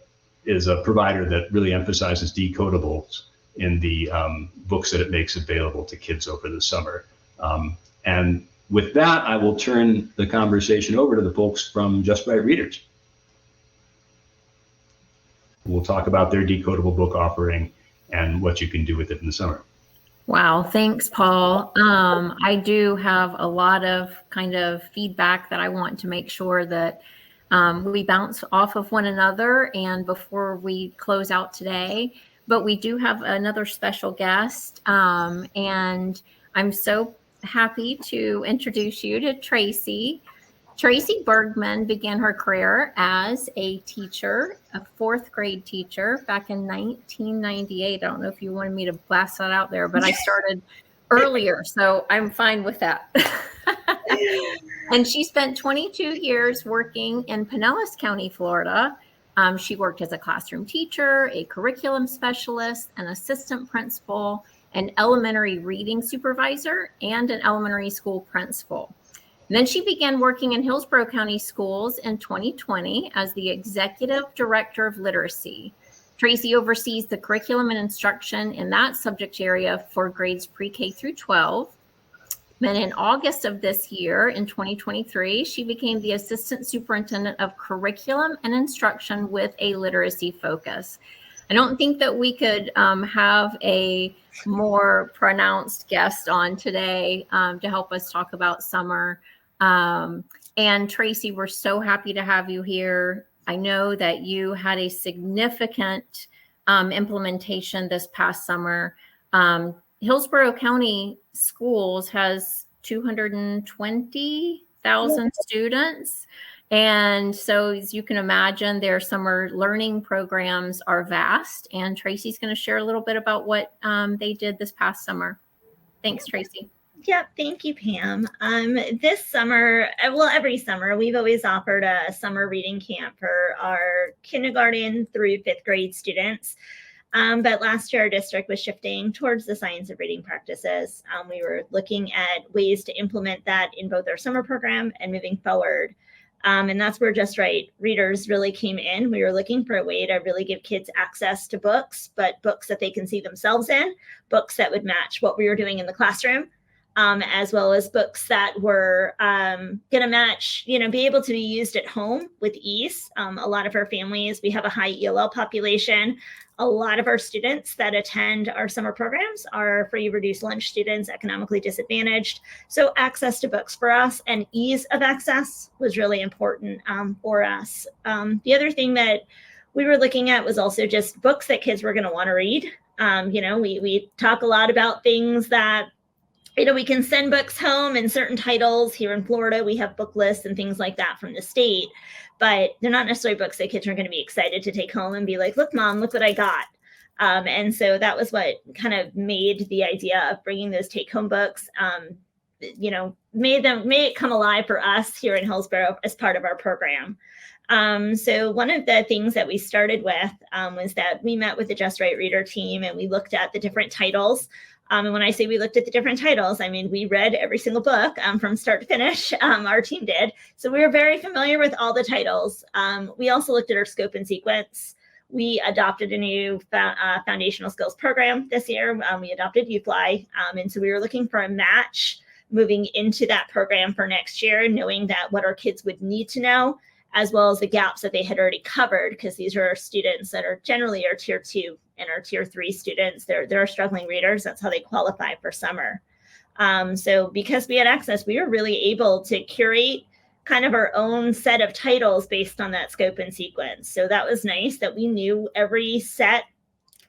provider that really emphasizes decodables in the books that it makes available to kids over the summer. And with that, I will turn the conversation over to the folks from Just Right Readers. We'll talk about their decodable book offering and what you can do with it in the summer. Wow, thanks, Paul. I do have a lot of kind of feedback that I want to make sure that we bounce off of one another and before we close out today. But we do have another special guest, and I'm so happy to introduce you to Tracy. Tracy Bergman began her career as a teacher, a 4th grade teacher, back in 1998. I don't know if you wanted me to blast that out there, but I started earlier, so I'm fine with that. And she spent 22 years working in Pinellas County, Florida. She worked as a classroom teacher, a curriculum specialist, an assistant principal, an elementary reading supervisor, and an elementary school principal. And then she began working in Hillsborough County Schools in 2020 as the Executive Director of Literacy. Tracy oversees the curriculum and instruction in that subject area for grades pre-K through 12. And in August of this year, in 2023, she became the Assistant Superintendent of Curriculum and Instruction with a literacy focus. I don't think that we could have a more pronounced guest on today to help us talk about summer. And Tracy, we're so happy to have you here. I know that you had a significant implementation this past summer. Hillsborough County Schools has 220,000 students. And so as you can imagine, their summer learning programs are vast. And Tracy's going to share a little bit about what they did this past summer. Thanks, Tracy. Yeah, thank you, Pam. This summer, well, every summer, we've always offered a summer reading camp for our kindergarten through 5th grade students. But last year, our district was shifting towards the science of reading practices. We were looking at ways to implement that in both our summer program and moving forward. And that's where Just Right Readers really came in. We were looking for a way to really give kids access to books, but books that they can see themselves in, books that would match what we were doing in the classroom. as well as books that were going to match, be able to be used at home with ease. A lot of our families, we have a high ELL population. A lot of our students that attend our summer programs are free reduced lunch students, economically disadvantaged. So access to books for us and ease of access was really important for us. The other thing that we were looking at was also just books that kids were going to want to read. We talk a lot about things that, we can send books home and certain titles. Here in Florida, we have book lists and things like that from the state, but they're not necessarily books that kids are going to be excited to take home and be like, look, Mom, look what I got. And so that was what kind of made the idea of bringing those take-home books, made it come alive for us here in Hillsborough as part of our program. So one of the things that we started with was that we met with the Just Right Reader team and we looked at the different titles. And when I say we looked at the different titles, I mean, we read every single book from start to finish, our team did. So we were very familiar with all the titles. We also looked at our scope and sequence. We adopted a new foundational skills program this year. We adopted UFly. And so we were looking for a match moving into that program for next year, knowing that what our kids would need to know, as well as the gaps that they had already covered, because these are our students that are generally our tier 2 and our tier 3 students. They're struggling readers. That's how they qualify for summer. So because we had access, we were really able to curate kind of our own set of titles based on that scope and sequence. So that was nice that we knew every set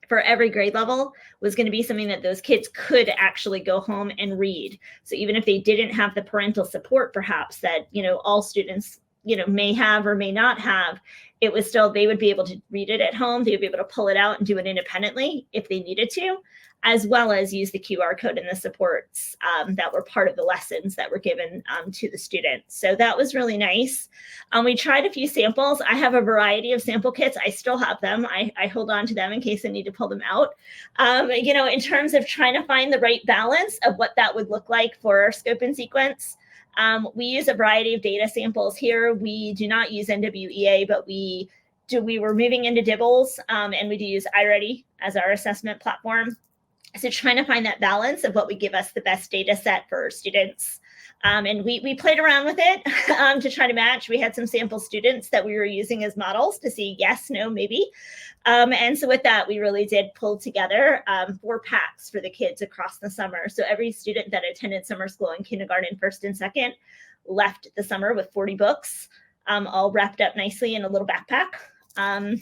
for every grade level was going to be something that those kids could actually go home and read. So even if they didn't have the parental support, perhaps that, all students may have or may not have, it was still, they would be able to read it at home. They would be able to pull it out and do it independently if they needed to, as well as use the QR code and the supports that were part of the lessons that were given to the students. So that was really nice. We tried a few samples. I have a variety of sample kits. I still have them. I hold on to them in case I need to pull them out. In terms of trying to find the right balance of what that would look like for our scope and sequence. We use a variety of data samples here. We do not use NWEA, but we were moving into Dibbles, and we do use iReady as our assessment platform. So trying to find that balance of what would give us the best data set for our students. And we played around with it to try to match. We had some sample students that we were using as models to see yes, no, maybe. And so with that, we really did pull together 4 packs for the kids across the summer. So every student that attended summer school in kindergarten, first and second, left the summer with 40 books, all wrapped up nicely in a little backpack.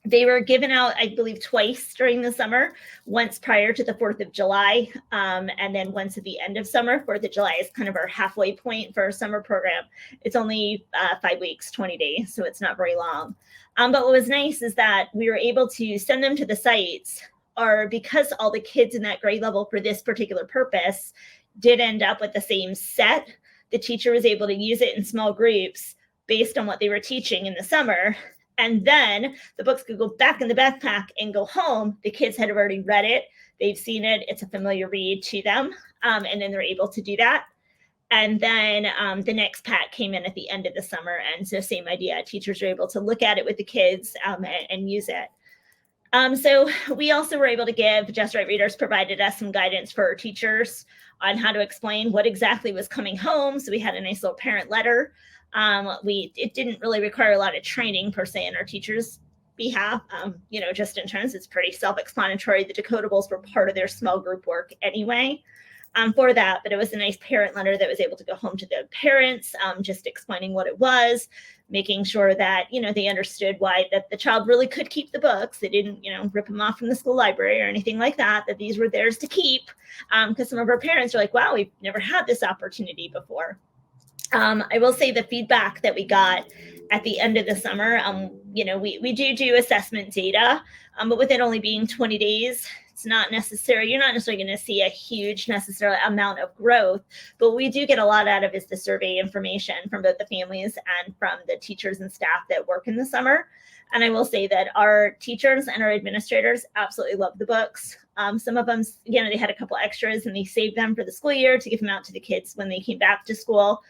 They were given out, I believe, twice during the summer, once prior to the 4th of July, and then once at the end of summer. 4th of July is kind of our halfway point for our summer program. It's only 5 weeks, 20 days, so it's not very long. But what was nice is that we were able to send them to the sites, or because all the kids in that grade level for this particular purpose did end up with the same set, the teacher was able to use it in small groups based on what they were teaching in the summer. And then the books could go back in the backpack and go home. The kids had already read it. They've seen it. It's a familiar read to them. And then they're able to do that. And then the next pack came in at the end of the summer. And so same idea. Teachers are able to look at it with the kids and use it. So we also were able to give, Just Right Readers provided us some guidance for our teachers on how to explain what exactly was coming home. So we had a nice little parent letter. It didn't really require a lot of training per se on our teachers' behalf. Just in terms, it's pretty self-explanatory. The decodables were part of their small group work anyway for that, but it was a nice parent letter that was able to go home to the parents, just explaining what it was, making sure that, they understood why that the child really could keep the books. They didn't, rip them off from the school library or anything like that, that these were theirs to keep. Because some of our parents are like, wow, we've never had this opportunity before. I will say the feedback that we got at the end of the summer, we do assessment data, but with it only being 20 days, it's not necessary. You're not necessarily going to see a huge necessary amount of growth, but we do get a lot out of is the survey information from both the families and from the teachers and staff that work in the summer. And I will say that our teachers and our administrators absolutely love the books. Some of them, they had a couple extras and they saved them for the school year to give them out to the kids when they came back to school.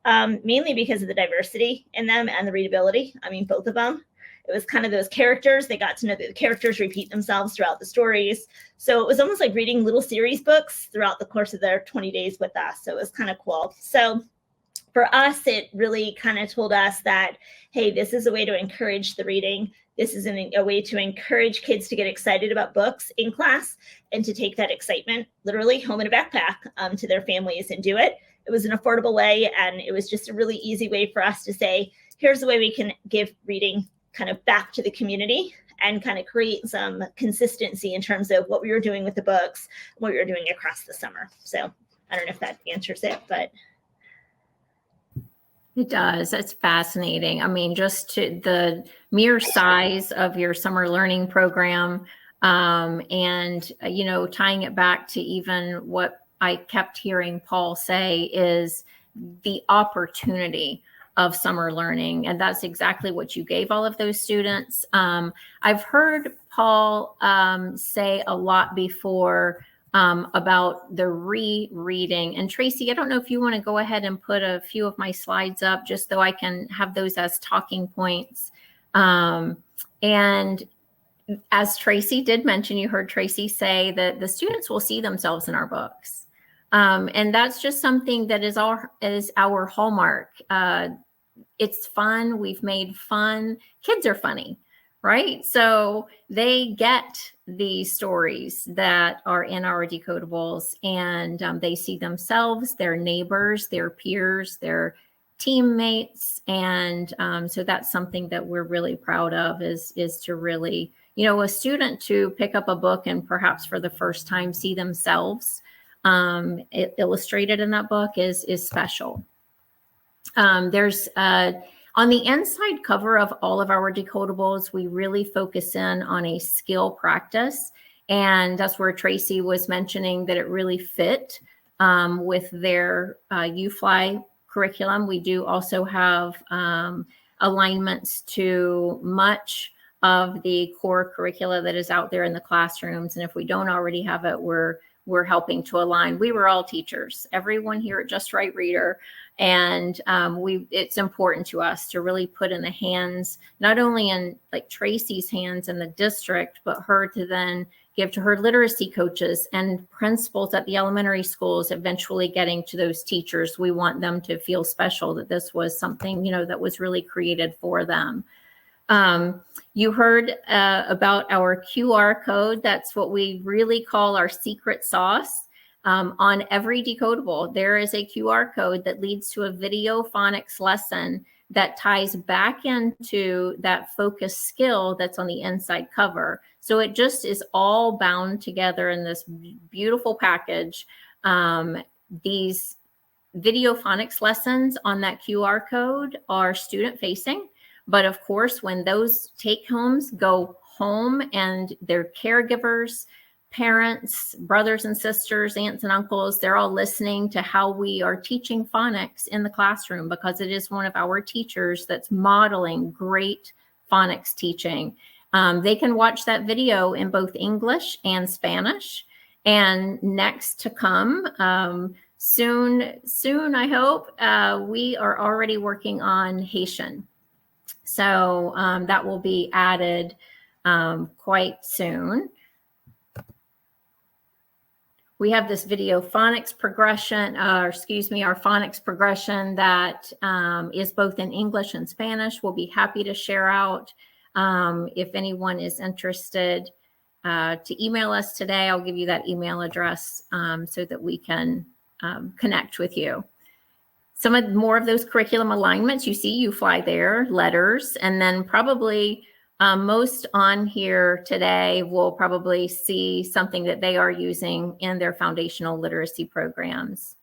Mainly because of the diversity in them and the readability. I mean, both of them. It was kind of those characters. They got to know that the characters repeat themselves throughout the stories. So it was almost like reading little series books throughout the course of their 20 days with us. So it was kind of cool. So for us, it really kind of told us that, hey, this is a way to encourage the reading. This is a way to encourage kids to get excited about books in class and to take that excitement literally home in a backpack to their families and do it. It was an affordable way, and it was just a really easy way for us to say, here's the way we can give reading kind of back to the community and kind of create some consistency in terms of what we were doing with the books, what we were doing across the summer. So I don't know if that answers it, but. It does. It's fascinating. I mean, just to the mere size of your summer learning program, and, you know, tying it back to even what I kept hearing Paul say is the opportunity of summer learning. And that's exactly what you gave all of those students. I've heard Paul say a lot before about the rereading. And Tracy, I don't know if you want to go ahead and put a few of my slides up just so I can have those as talking points. And as Tracy did mention, you heard Tracy say that the students will see themselves in our books. And that's just something that is our hallmark. It's fun. We've made fun. Kids are funny, right? So they get these stories that are in our decodables, and they see themselves, their neighbors, their peers, their teammates. And so that's something that we're really proud of is to really, you know, a student to pick up a book and perhaps for the first time see themselves illustrated in that book is special. There's on the inside cover of all of our decodables, we really focus in on a skill practice. And that's where Tracy was mentioning that it really fit with their UFly curriculum. We do also have alignments to much of the core curricula that is out there in the classrooms. And if we don't already have it, we're helping to align. We were all teachers, everyone here at Just Right Reader. And it's important to us to really put in the hands, not only in like Tracy's hands in the district, but her to then give to her literacy coaches and principals at the elementary schools, eventually getting to those teachers. We want them to feel special, that this was something, you know, that was really created for them. You heard about our QR code. That's what we really call our secret sauce. On every decodable, there is a QR code that leads to a video phonics lesson that ties back into that focus skill that's on the inside cover. So it just is all bound together in this beautiful package. These video phonics lessons on that QR code are student facing. But of course, when those take homes go home and their caregivers, parents, brothers and sisters, aunts and uncles, they're all listening to how we are teaching phonics in the classroom, because it is one of our teachers that's modeling great phonics teaching. They can watch that video in both English and Spanish. And next to come, soon, I hope, we are already working on Haitian. So that will be added quite soon. We have this video phonics progression, our phonics progression that is both in English and Spanish. We'll be happy to share out. If anyone is interested to email us today, I'll give you that email address so that we can connect with you. Some more of those curriculum alignments, you see UFly there, letters, and then probably most on here today will probably see something that they are using in their foundational literacy programs.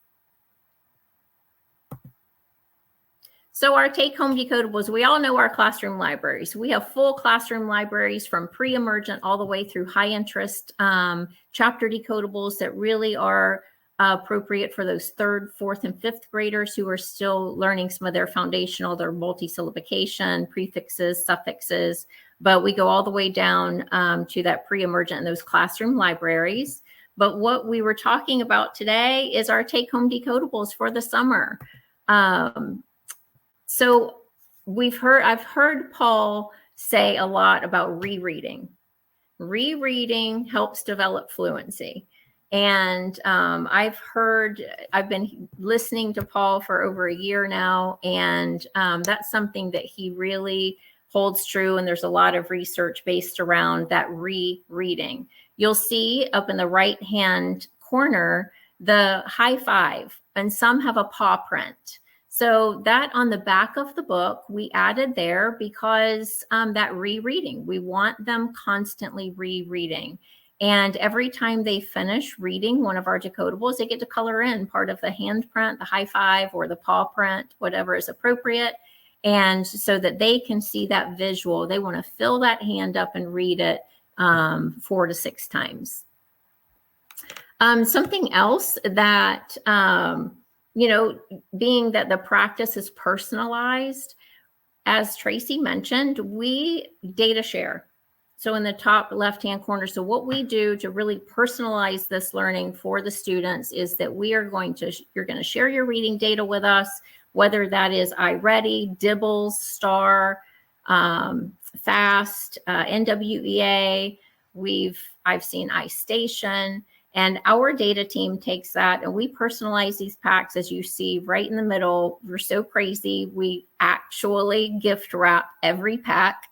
So our take-home decodables, we all know our classroom libraries. We have full classroom libraries from pre-emergent all the way through high interest chapter decodables that really are appropriate for those 3rd, 4th, and 5th graders who are still learning some of their foundational, their multisyllabication, prefixes, suffixes. But we go all the way down to that pre-emergent in those classroom libraries. But what we were talking about today is our take-home decodables for the summer. So I've heard Paul say a lot about rereading. Rereading helps develop fluency. And I've been listening to Paul for over a year now, and that's something that he really holds true. And there's a lot of research based around that rereading. You'll see up in the right-hand corner, the high five, and some have a paw print. So that on the back of the book, we added there because that rereading, we want them constantly rereading. And every time they finish reading one of our decodables, they get to color in part of the handprint, the high five, or the paw print, whatever is appropriate. And so that they can see that visual, they want to fill that hand up and read it 4 to 6 times. Something else that, being that the practice is personalized, as Tracy mentioned, we data share. So in the top left-hand corner, so what we do to really personalize this learning for the students is that you're going to share your reading data with us, whether that is iReady, Dibbles, STAR, FAST, NWEA. I've seen iStation. And our data team takes that and we personalize these packs, as you see right in the middle. We're so crazy. We actually gift wrap every pack,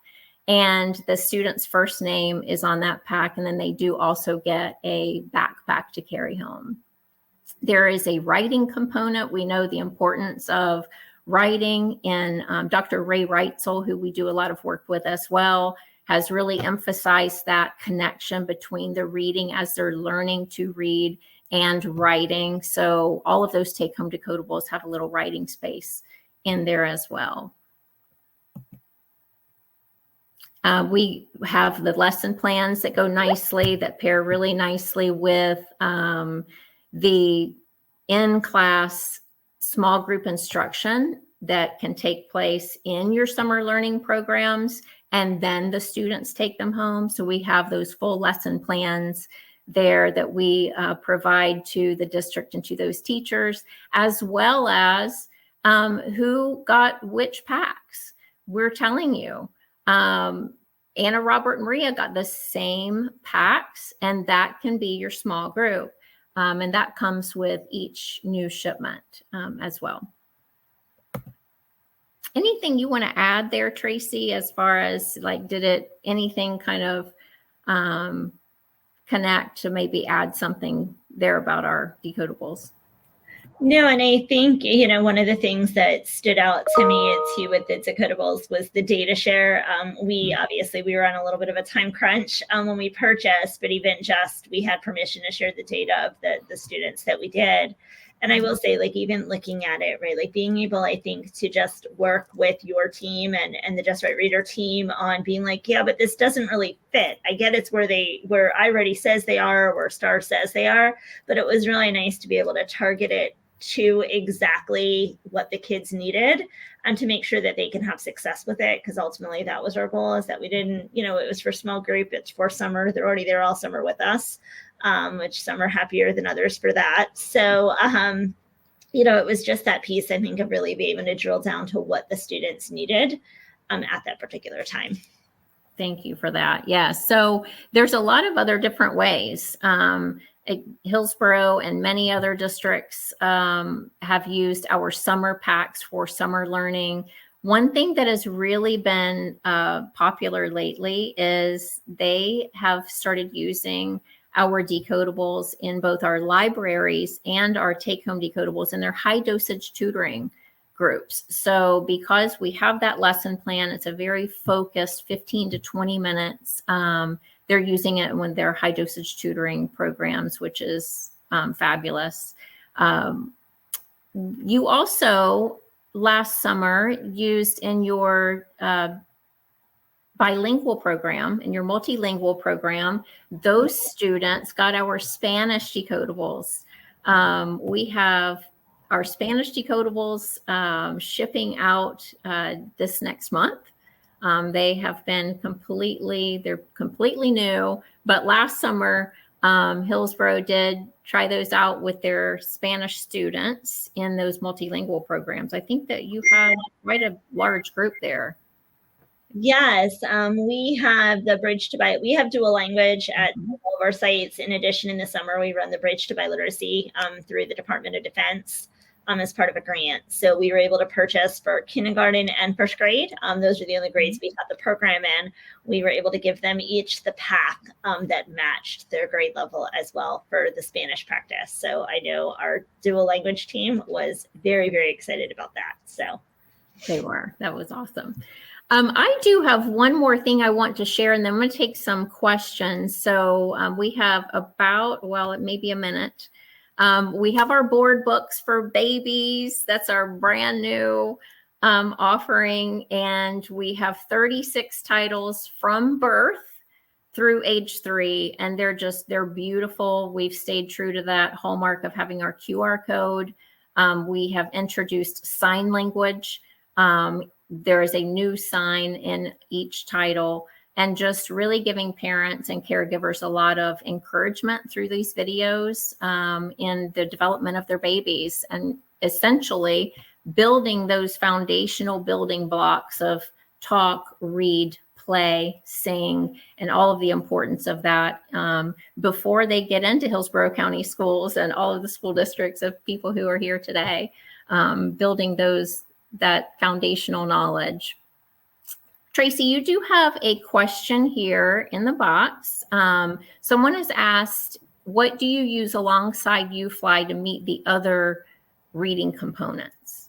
and the student's first name is on that pack. And then they do also get a backpack to carry home. There is a writing component. We know the importance of writing, and Dr. Ray Reitzel, who we do a lot of work with as well, has really emphasized that connection between the reading as they're learning to read and writing. So all of those take-home decodables have a little writing space in there as well. We have the lesson plans that go nicely, that pair really nicely with the in-class small group instruction that can take place in your summer learning programs, and then the students take them home. So we have those full lesson plans there that we provide to the district and to those teachers, as well as who got which packs. We're telling you, Anna, Robert, and Maria got the same packs, and that can be your small group. And that comes with each new shipment as well. Anything you want to add there, Tracy, as far as anything kind of connect to maybe add something there about our decodables? No, and I think, one of the things that stood out to me too with the decodables was the data share. We were on a little bit of a time crunch when we purchased, but even we had permission to share the data of the students that we did. And I will say, even looking at it, right, being able, I think, to just work with your team and the Just Right Reader team on being yeah, but this doesn't really fit. I get it's where iReady says they are, or where STAR says they are, but it was really nice to be able to target it to exactly what the kids needed and to make sure that they can have success with it. Because ultimately that was our goal, is that we didn't, it was for small group, it's for summer. They're already there all summer with us. Which some are happier than others for that. So, it was just that piece, I think, of really being able to drill down to what the students needed at that particular time. Thank you for that. Yeah. So there's a lot of other different ways. Hillsborough and many other districts have used our summer packs for summer learning. One thing that has really been popular lately is they have started using our decodables in both our libraries and our take-home decodables in their high dosage tutoring groups. So because we have that lesson plan, it's a very focused 15 to 20 minutes. They're using it when they're high dosage tutoring programs, which is fabulous. You also last summer used in your bilingual program, in your multilingual program, those students got our Spanish decodables. We have our Spanish decodables shipping out this next month. They have been they're completely new, but last summer, Hillsborough did try those out with their Spanish students in those multilingual programs. I think that you had quite a large group there. Yes, we have the Bridge to We have dual language at all of our sites. In addition, in the summer, we run the Bridge to Biliteracy through the Department of Defense as part of a grant. So we were able to purchase for kindergarten and first grade. Those are the only grades we had the program in. We were able to give them each the pack that matched their grade level as well for the Spanish practice. So I know our dual language team was very, very excited about that. So they were. That was awesome. I do have one more thing I want to share, and then I'm going to take some questions. So we have about, well, it may be a minute. We have our board books for babies. That's our brand new offering. And we have 36 titles from birth through age 3. And they're beautiful. We've stayed true to that hallmark of having our QR code. We have introduced sign language. There is a new sign in each title, and just really giving parents and caregivers a lot of encouragement through these videos in the development of their babies, and essentially building those foundational building blocks of talk, read, play, sing, and all of the importance of that before they get into Hillsborough County schools and all of the school districts of people who are here today, building that foundational knowledge. Tracy, you do have a question here in the box. Someone has asked, what do you use alongside UFly to meet the other reading components?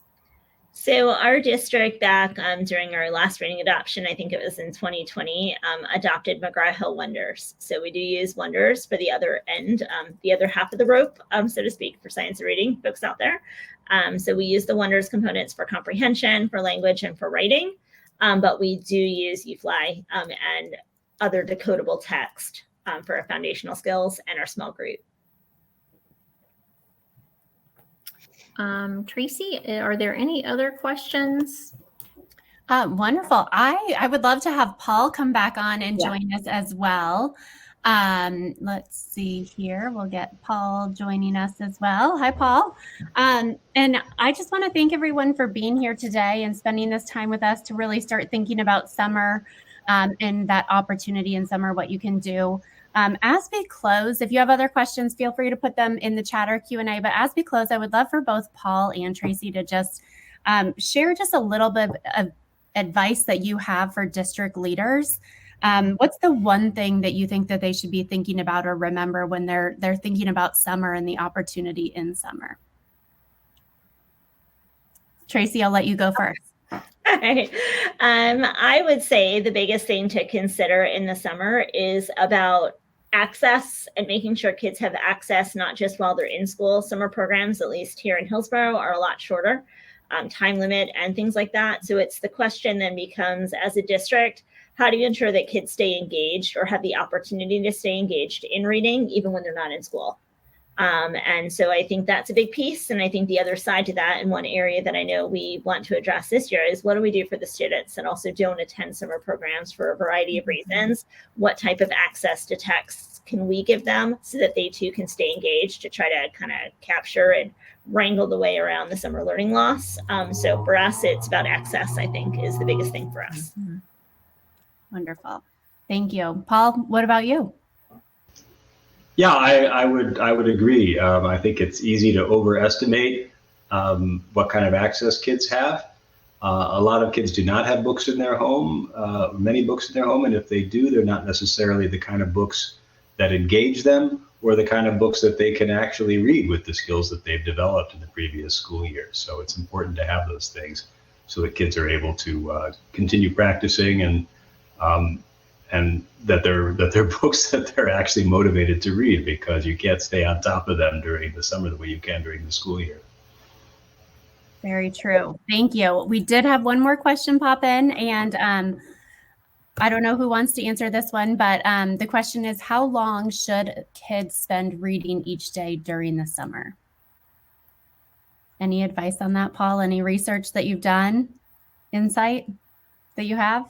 So our district back during our last reading adoption, I think it was in 2020, adopted McGraw-Hill Wonders. So we do use Wonders for the other end, the other half of the rope, so to speak, for science and reading folks out there. So we use the Wonders components for comprehension, for language, and for writing. But we do use UFly and other decodable text for our foundational skills and our small group. Tracy, are there any other questions? Wonderful. I would love to have Paul come back on and join us as well. Let's see here. We'll get Paul joining us as well. Hi, Paul. And I just want to thank everyone for being here today and spending this time with us to really start thinking about summer and that opportunity in summer, what you can do. As we close, if you have other questions, feel free to put them in the chat or Q&A. But as we close, I would love for both Paul and Tracy to just share just a little bit of advice that you have for district leaders. What's the one thing that you think that they should be thinking about or remember when they're thinking about summer and the opportunity in summer? Tracy, I'll let you go first. Right. I would say the biggest thing to consider in the summer is about access and making sure kids have access, not just while they're in school. Summer programs, at least here in Hillsborough, are a lot shorter, time limit and things like that. So it's the question then becomes, as a district, how do you ensure that kids stay engaged or have the opportunity to stay engaged in reading even when they're not in school? And so I think that's a big piece. And I think the other side to that, and one area that I know we want to address this year, is what do we do for the students that also don't attend summer programs for a variety of reasons? What type of access to texts can we give them so that they too can stay engaged to try to kind of capture and wrangle the way around the summer learning loss? So for us, it's about access, I think, is the biggest thing for us. Mm-hmm. Wonderful. Thank you. Paul, what about you? Yeah, I would agree. I think it's easy to overestimate what kind of access kids have. A lot of kids do not have books in their home, many books in their home, and if they do, they're not necessarily the kind of books that engage them or the kind of books that they can actually read with the skills that they've developed in the previous school year. So it's important to have those things so that kids are able to continue practicing and that they're books that they're actually motivated to read, because you can't stay on top of them during the summer the way you can during the school year. Very true. Thank you. We did have one more question pop in, and I don't know who wants to answer this one, but the question is, how long should kids spend reading each day during the summer? Any advice on that, Paul? Any research that you've done? Insight that you have?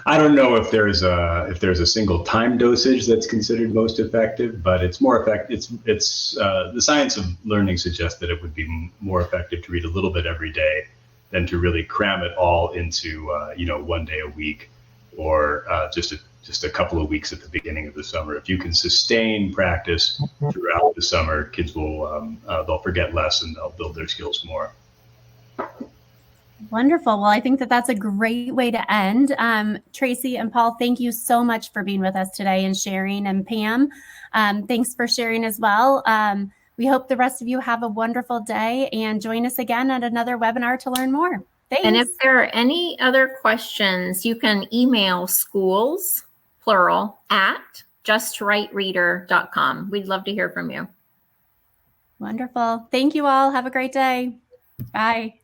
I don't know if there's a single time dosage that's considered most effective, but it's more effective. It's the science of learning suggests that it would be more effective to read a little bit every day than to really cram it all into, 1 day a week or just a couple of weeks at the beginning of the summer. If you can sustain practice throughout the summer, kids will, they'll forget less and they'll build their skills more. Wonderful. Well, I think that that's a great way to end. Tracy and Paul, thank you so much for being with us today and sharing. And Pam, thanks for sharing as well. We hope the rest of you have a wonderful day and join us again at another webinar to learn more. Thanks. And if there are any other questions, you can email schools, plural, at justrightreader.com. We'd love to hear from you. Wonderful. Thank you all. Have a great day. Bye.